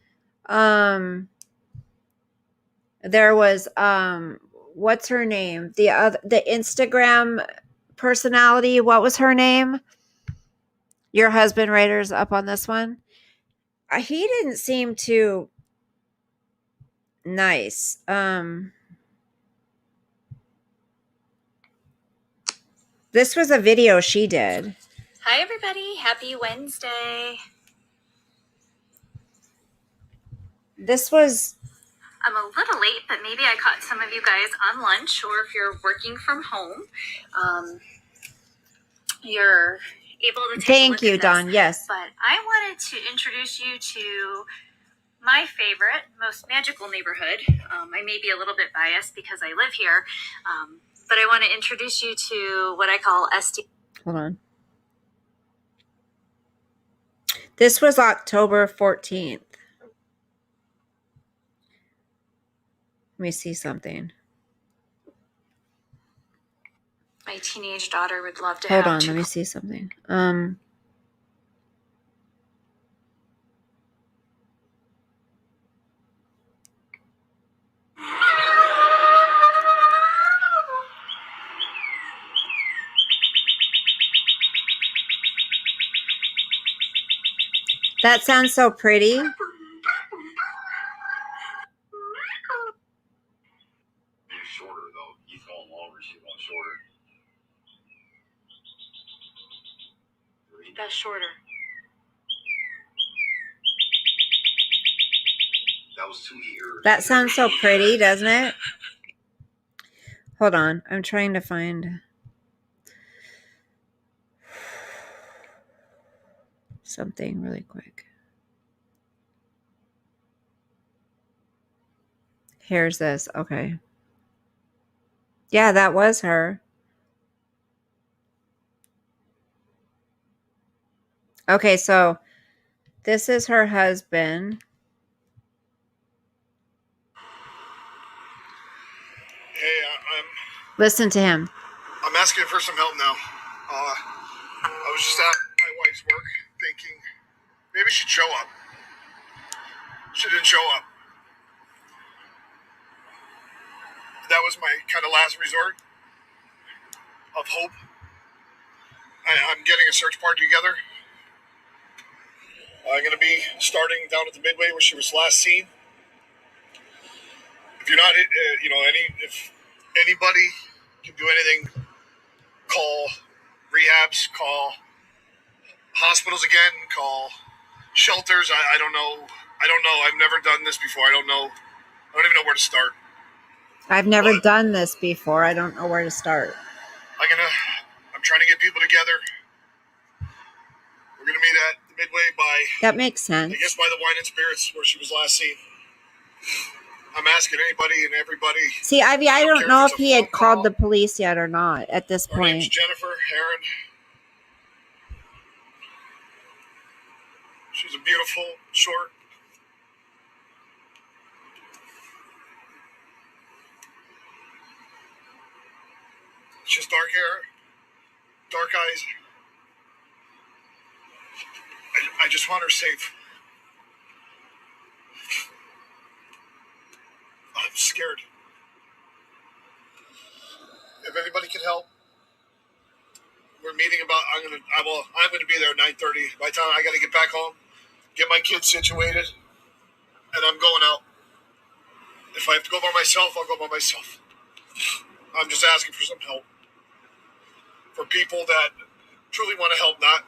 There was what's her name? The Instagram personality. What was her name? Your husband Raiders up on this one. He didn't seem too nice. This was a video she did. Hi, everybody. Happy Wednesday. I'm a little late, but maybe I caught some of you guys on lunch, or if you're working from home, you're able to take Thank a look you, at Dawn. this. Yes. But I wanted to introduce you to my favorite, most magical neighborhood. I may be a little bit biased because I live here, but I want to introduce you to what I call ST. Hold on. This was October 14th. Let me see something. My teenage daughter would love to Hold have. on, let me see something. That sounds so pretty. He's shorter though. He's going longer. She's going shorter. That's shorter. That was 2 years. That sounds so pretty, doesn't it? Hold on. I'm trying to find something really quick. Here's this. Okay. Yeah, that was her. Okay, so this is her husband. Hey, Listen to him. I'm asking for some help now. I was just at my wife's work, thinking maybe she'd show up. She didn't show up. That was my kind of last resort of hope. I'm getting a search party together. I'm going to be starting down at the Midway where she was last seen. If you're not, if anybody can do anything, call rehabs, call hospitals again, call shelters. I don't know. I've never done this before. I don't even know where to start. I've never done this before. I don't know where to start. I'm trying to get people together. We're gonna meet at the Midway by, That makes sense. I guess, by the Wine and Spirits where she was last seen. I'm asking anybody and everybody. See, Ivy, I don't know if he had called the police yet or not at this Her name's point. Jennifer Herron. She's a beautiful, short. She has dark hair, dark eyes. I just want her safe. I'm scared. If anybody can help, we're meeting about. I'm gonna be there at 9:30. By the time I got to get back home, get my kids situated, and I'm going out. If I have to go by myself, I'll go by myself. I'm just asking for some help. For people that truly want to help, not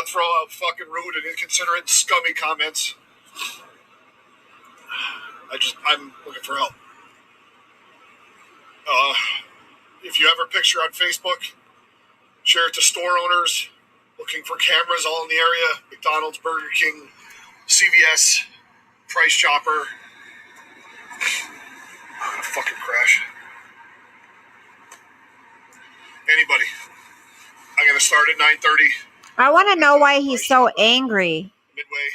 throw out fucking rude and inconsiderate, scummy comments. I'm looking for help. If you have her picture on Facebook, share it to store owners looking for cameras all in the area. McDonald's, Burger King, CVS, Price Chopper. I'm gonna fucking crash. Anybody. I'm gonna start at 9:30. I want to know why he's so angry. Midway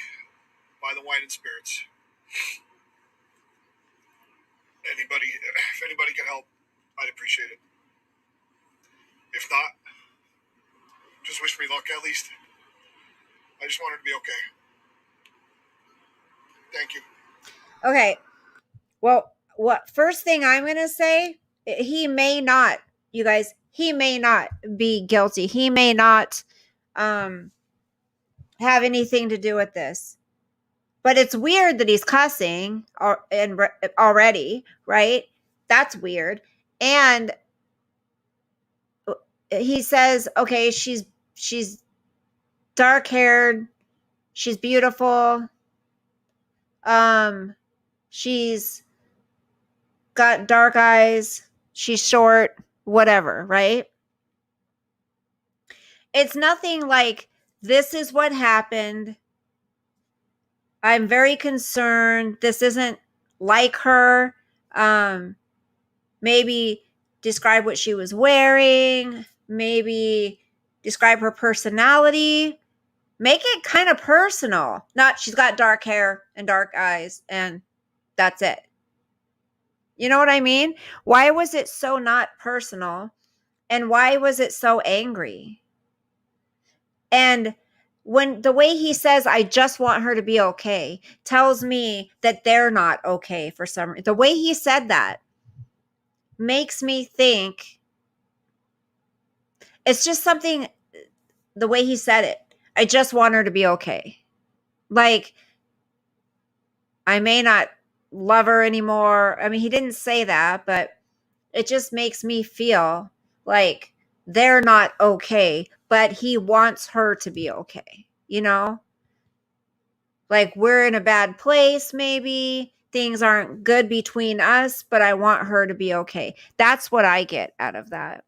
by the Wine and Spirits. If anybody can help, I'd appreciate it. If not, just wish me luck at least. I just want her to be okay. Thank you. Okay. Well, first thing I'm going to say, he may not, you guys, he may not be guilty. He may not have anything to do with this. But it's weird that he's cussing already, right? That's weird. And he says, okay, she's dark-haired, she's beautiful, she's got dark eyes, she's short, whatever, right? It's nothing like, this is what happened. I'm very concerned. This isn't like her. Maybe describe what she was wearing. Maybe describe her personality. Make it kind of personal. Not she's got dark hair and dark eyes and that's it. You know what I mean? Why was it so not personal? And why was it so angry? And when the way he says, I just want her to be okay, tells me that they're not okay for some reason. The way he said that makes me think it's just something, the way he said it. I just want her to be okay. Like, I may not love her anymore. I mean, he didn't say that, but it just makes me feel like they're not okay, but he wants her to be okay, you know? Like, we're in a bad place, maybe. Things aren't good between us, but I want her to be okay. That's what I get out of that.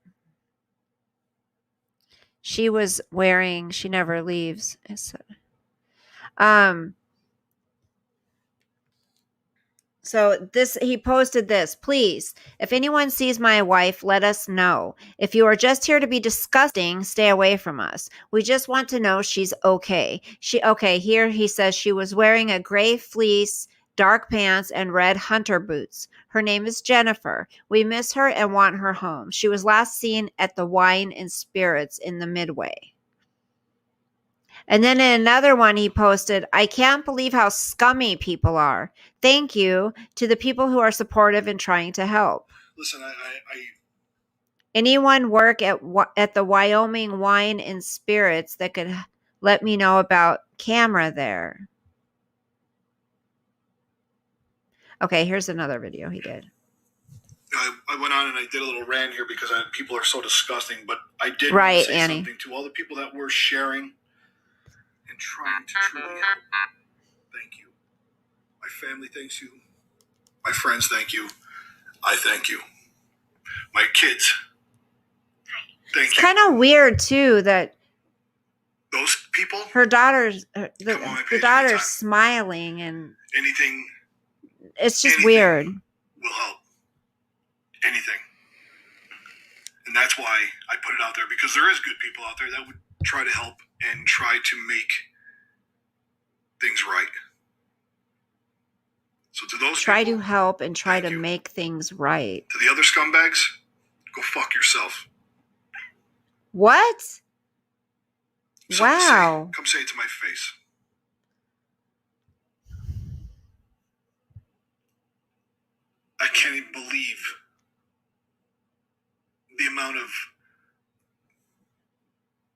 She was wearing, she never leaves. So he posted this. Please, if anyone sees my wife, let us know. If you are just here to be disgusting, stay away from us. We just want to know she's okay. Here he says she was wearing a gray fleece, dark pants, and red hunter boots. Her name is Jennifer. We miss her and want her home. She was last seen at the Wine and Spirits in the Midway. And then in another one he posted, I can't believe how scummy people are. Thank you to the people who are supportive and trying to help. Listen, I Anyone work at the Wyoming Wine and Spirits that could let me know about camera there. Okay, here's another video he did. I went on and I did a little rant here because people are so disgusting, but I did want Right, to say Annie. something to all the people that were sharing and trying to truly help. Thank you. My family thanks you. My friends thank you. I thank you. My kids, thank It's you. kind of weird too that Those people, her daughter's Come on my the page daughter's anytime. smiling, and anything it's just Anything. weird. will help. Anything. And that's why I put it out there, because there is good people out there that would try to help and try to make things right. So to those Try people, to help and try thank to you. make things right. To the other scumbags, go fuck yourself. What? Something to Wow. say. Come say it to my face. I can't even believe the amount of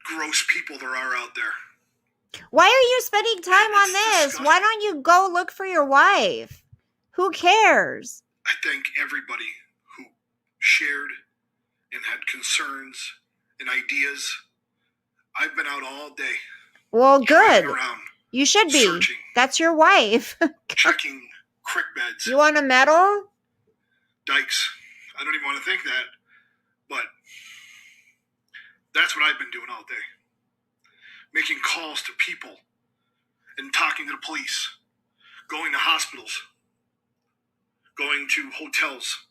gross people there are out there. Why are you spending time on It's this? disgusting. Why don't you go look for your wife? Who cares? I thank everybody who shared and had concerns and ideas. I've been out all day. Well, good. driving around, You should be. searching. That's your wife. checking creek beds, You want a medal? dikes. I don't even want to think that, but that's what I've been doing all day. Making calls to people and talking to the police, going to hospitals, going to hotels.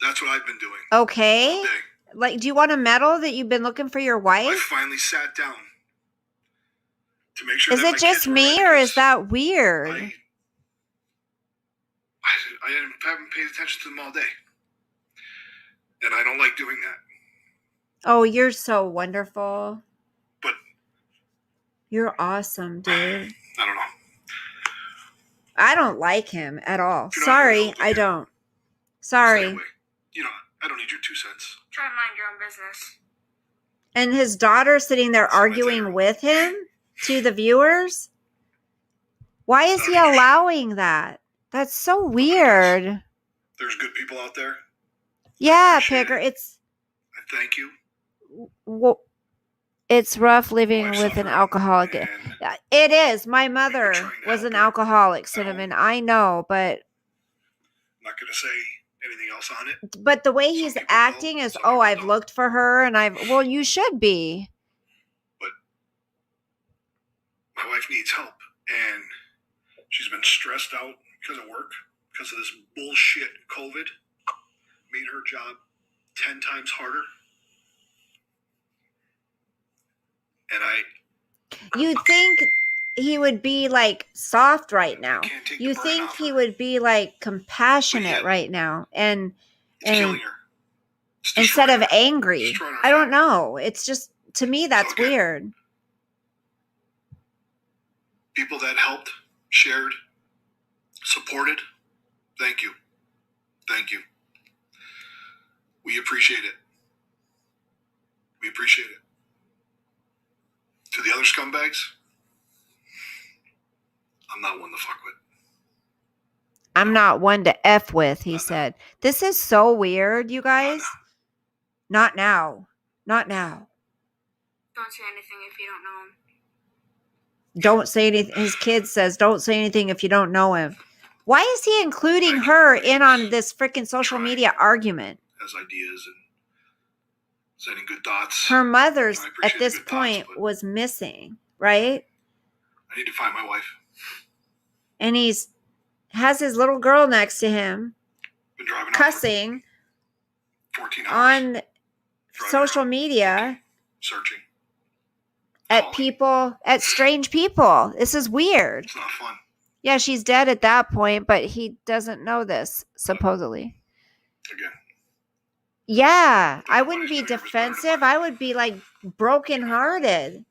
That's what I've been doing Okay. all day. Like, do you want a medal that you've been looking for your I wife? finally sat down to make sure Is that it my just kids were me right, or is because that weird? I haven't paid attention to them all day. And I don't like doing that. Oh, you're so wonderful. But You're awesome, dude. I don't know. I don't like him at all. If you're not Sorry, gonna help, I okay. don't. Stay Sorry. away. I don't need your 2 cents. Try to mind your own business. And his daughter sitting there That's right arguing there. with him to the viewers? Why is he allowing that? That's so weird. There's good people out there. Yeah, appreciate Picker, it. it's I thank you. it's rough living Life's with an suffering, alcoholic. and It is. My mother trying to was help an her. alcoholic, Cinnamon. I know, but I'm not going to say anything else on it. the way Some he's people acting know, is, some oh, people I've don't. looked for her and well, you should be. My wife needs help, and she's been stressed out because of work, because of this bullshit COVID. Made her job 10 times harder. And You'd think he would be like soft right now. can't take the You burden think off he her. would be like compassionate But yeah. right now and It's killing her. It's instead destroying of her. angry. Destroying her I don't family. know. It's just, to me, that's Okay. weird. People that helped, shared, supported, thank you. Thank you. We appreciate it. We appreciate it. To the other scumbags, I'm not one to fuck with. I'm not one to F with, he Not now. said. This is so weird, you guys. Not now. Not now. Don't say anything if you don't know him. Don't say anything. His kid says, don't say anything if you don't know him. Why is he including her in on this freaking social media argument? Has ideas and sending good thoughts. Her mother's, I at appreciate this the good point, thoughts, but was missing, right? I need to find my wife. And has his little girl next to him, Been driving out cussing for 14 hours. on Driving social around, media searching. at calling. people, at strange people. This is weird. It's not fun. Yeah, she's dead at that point, but he doesn't know this, supposedly. Again, Yeah, I wouldn't be defensive. I would be like brokenhearted.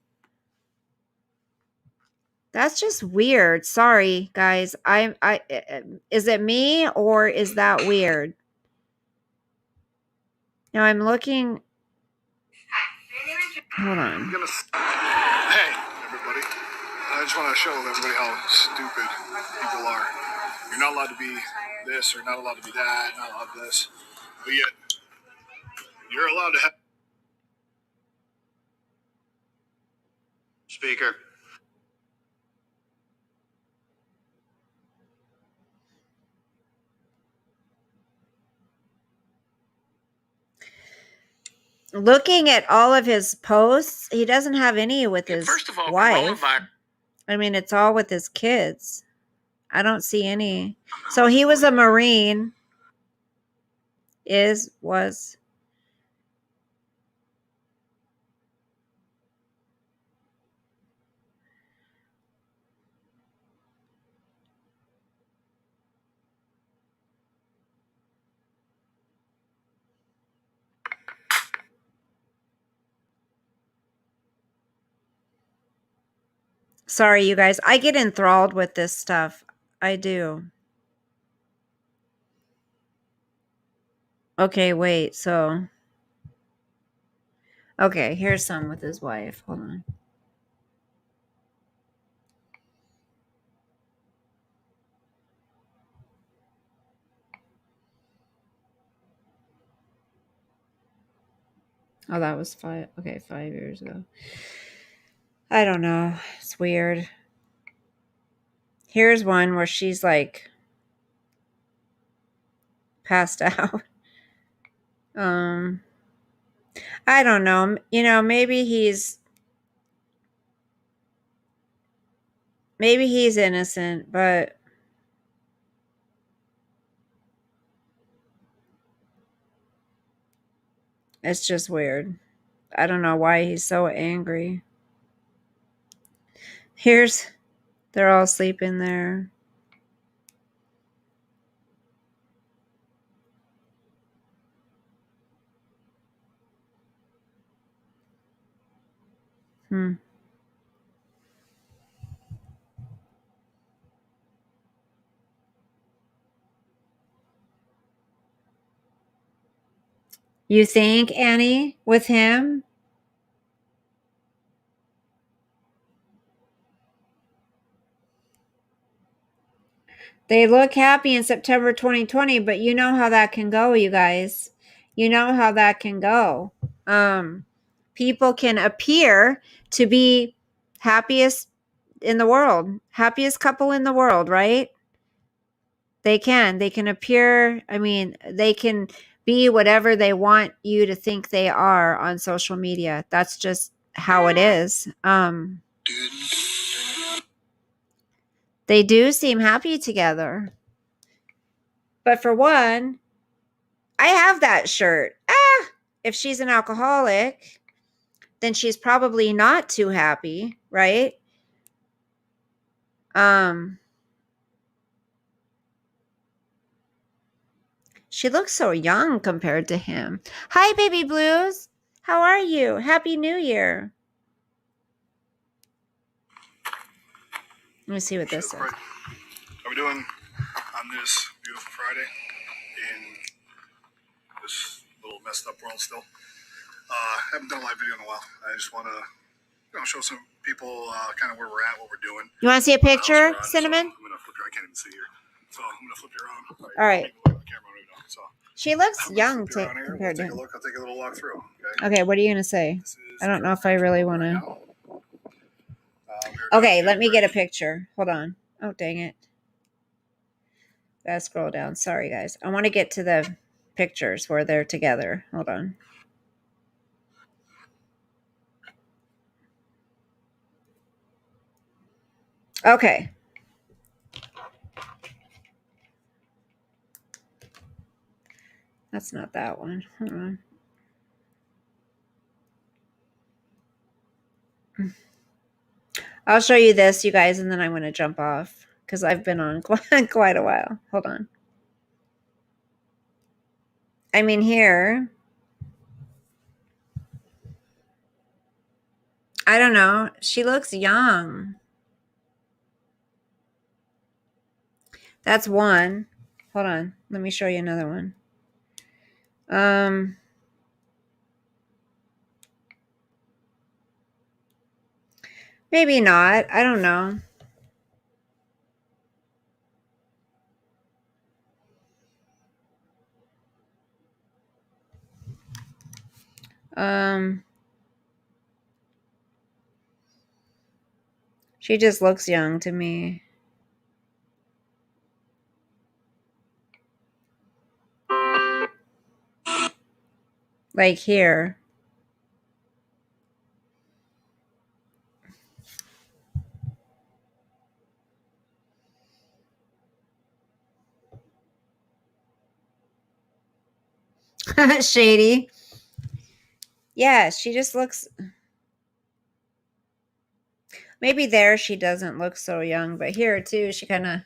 That's just weird. Sorry, guys. Is it me or is that weird? Now I'm looking. Hold on. Hey, everybody. I just want to show everybody how stupid people are. You're not allowed to be this, or not allowed to be that, not allowed to this. But yet, you're allowed to have. Speaker. Looking at all of his posts, he doesn't have any with his wife. I mean, it's all with his kids. I don't see any. So he was a Marine. Was. Sorry, you guys. I get enthralled with this stuff. I do. Okay, wait. So. Okay, here's some with his wife. Hold on. Oh, that was 5 years ago. I don't know. It's weird. Here's one where she's like passed out. I don't know. You know, maybe he's innocent, but it's just weird. I don't know why he's so angry. They're all sleeping there. You think, Annie, with him? They look happy in September 2020, but you know how that can go, you guys. You know how that can go. People can appear to be happiest in the world, happiest couple in the world, right? They can appear, I mean, they can be whatever they want you to think they are on social media. That's just how it is. They do seem happy together. But for one, I have that shirt. If she's an alcoholic, then she's probably not too happy, right? She looks so young compared to him. Hi, Baby Blues. How are you? Happy New Year. Let me see what this says. How we doing on this beautiful Friday in this little messed up world still? Haven't done a live video in a while. I just want to show some people kind of where we're at, what we're doing. You want to see a picture, Cinnamon? So I'm gonna flip her. I can't even see here. So I'm gonna flip you around. All right. So she looks young compared to him. I'll take a little walk through. Okay, what are you gonna say? I don't know if I really want to. Okay, let me get a picture. Hold on. Oh, dang it. Gotta scroll down. Sorry, guys. I want to get to the pictures where they're together. Hold on. Okay. That's not that one. Hold on. I'll show you this, you guys, and then I'm going to jump off because I've been on quite a while. Hold on. I mean, here, I don't know. She looks young. That's one. Hold on. Let me show you another one. Maybe not. I don't know. She just looks young to me. Like here. Shady. Yeah, she just looks. Maybe there she doesn't look so young, but here too, she kind of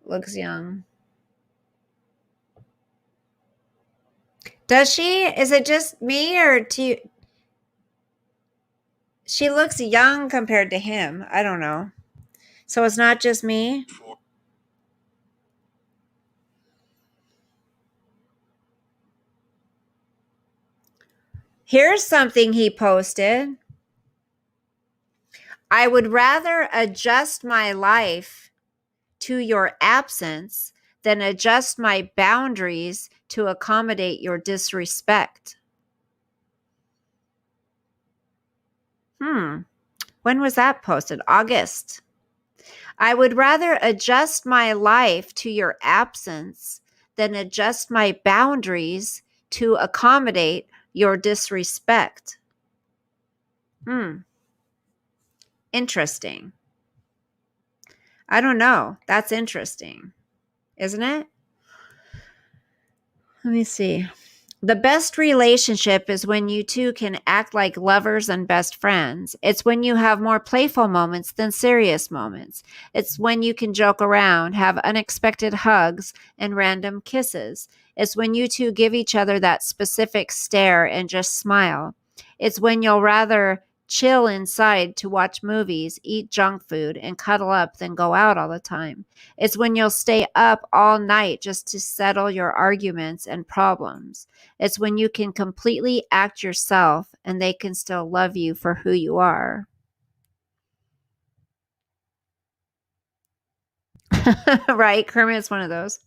looks young. Does she? Is it just me or do you? She looks young compared to him. I don't know. So it's not just me? Here's something he posted. I would rather adjust my life to your absence than adjust my boundaries to accommodate your disrespect. When was that posted? August. I would rather adjust my life to your absence than adjust my boundaries to accommodate your disrespect. Interesting. I don't know. That's interesting, isn't it? Let me see. The best relationship is when you two can act like lovers and best friends. It's when you have more playful moments than serious moments. It's when you can joke around, have unexpected hugs and random kisses. It's when you two give each other that specific stare and just smile. It's when you'll rather chill inside to watch movies, eat junk food, and cuddle up than go out all the time. It's when you'll stay up all night just to settle your arguments and problems. It's when you can completely act yourself and they can still love you for who you are. Right? Kermit's one of those.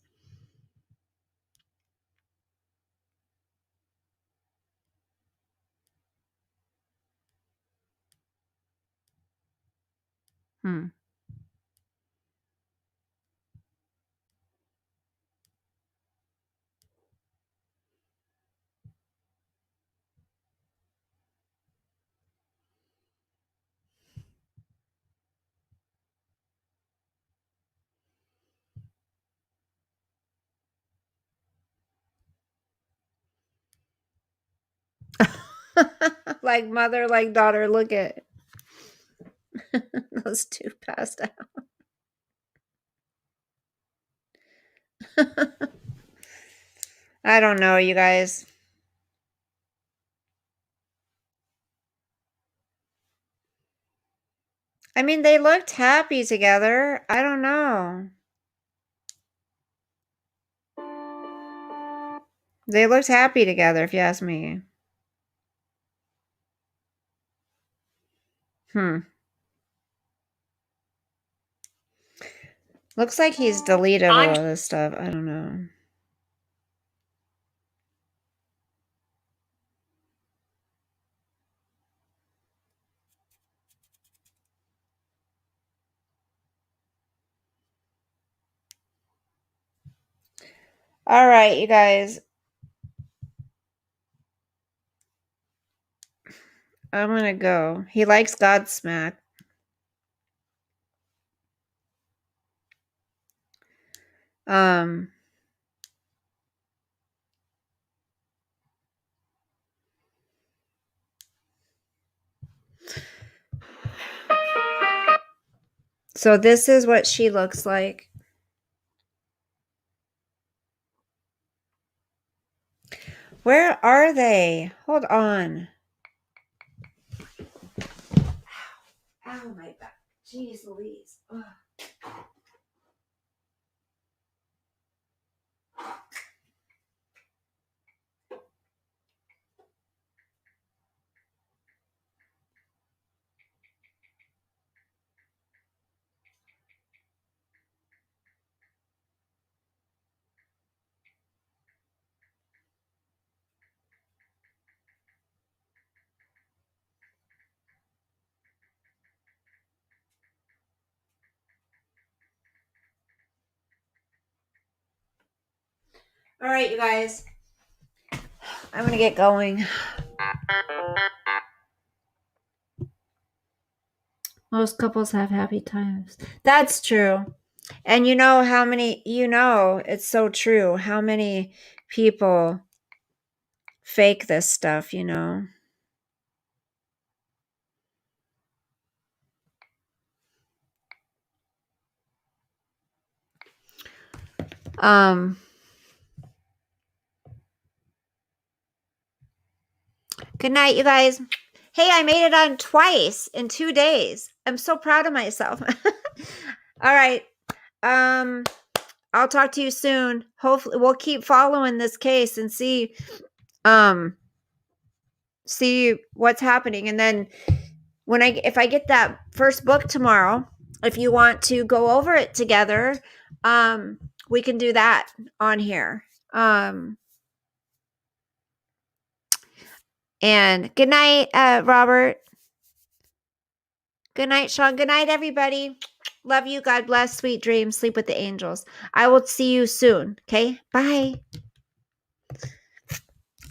Like mother, like daughter. Look at those two passed out. I don't know, you guys. I mean, they looked happy together. I don't know. They looked happy together, if you ask me. Looks like he's deleted all of this stuff. I don't know. All right, you guys. I'm gonna go. He likes Godsmack. So this is what she looks like. Where are they? Hold on. Ow, my back. Jeez Louise. Ugh. All right, you guys. I'm going to get going. Most couples have happy times. That's true. And you know how many, it's so true. How many people fake this stuff, Good night, you guys. Hey, I made it on twice in 2 days. I'm so proud of myself. All right. I'll talk to you soon. Hopefully we'll keep following this case and see what's happening. And then if I get that first book tomorrow, if you want to go over it together, we can do that on here. And good night, Robert. Good night, Sean. Good night, everybody. Love you. God bless. Sweet dreams. Sleep with the angels. I will see you soon. Okay? Bye.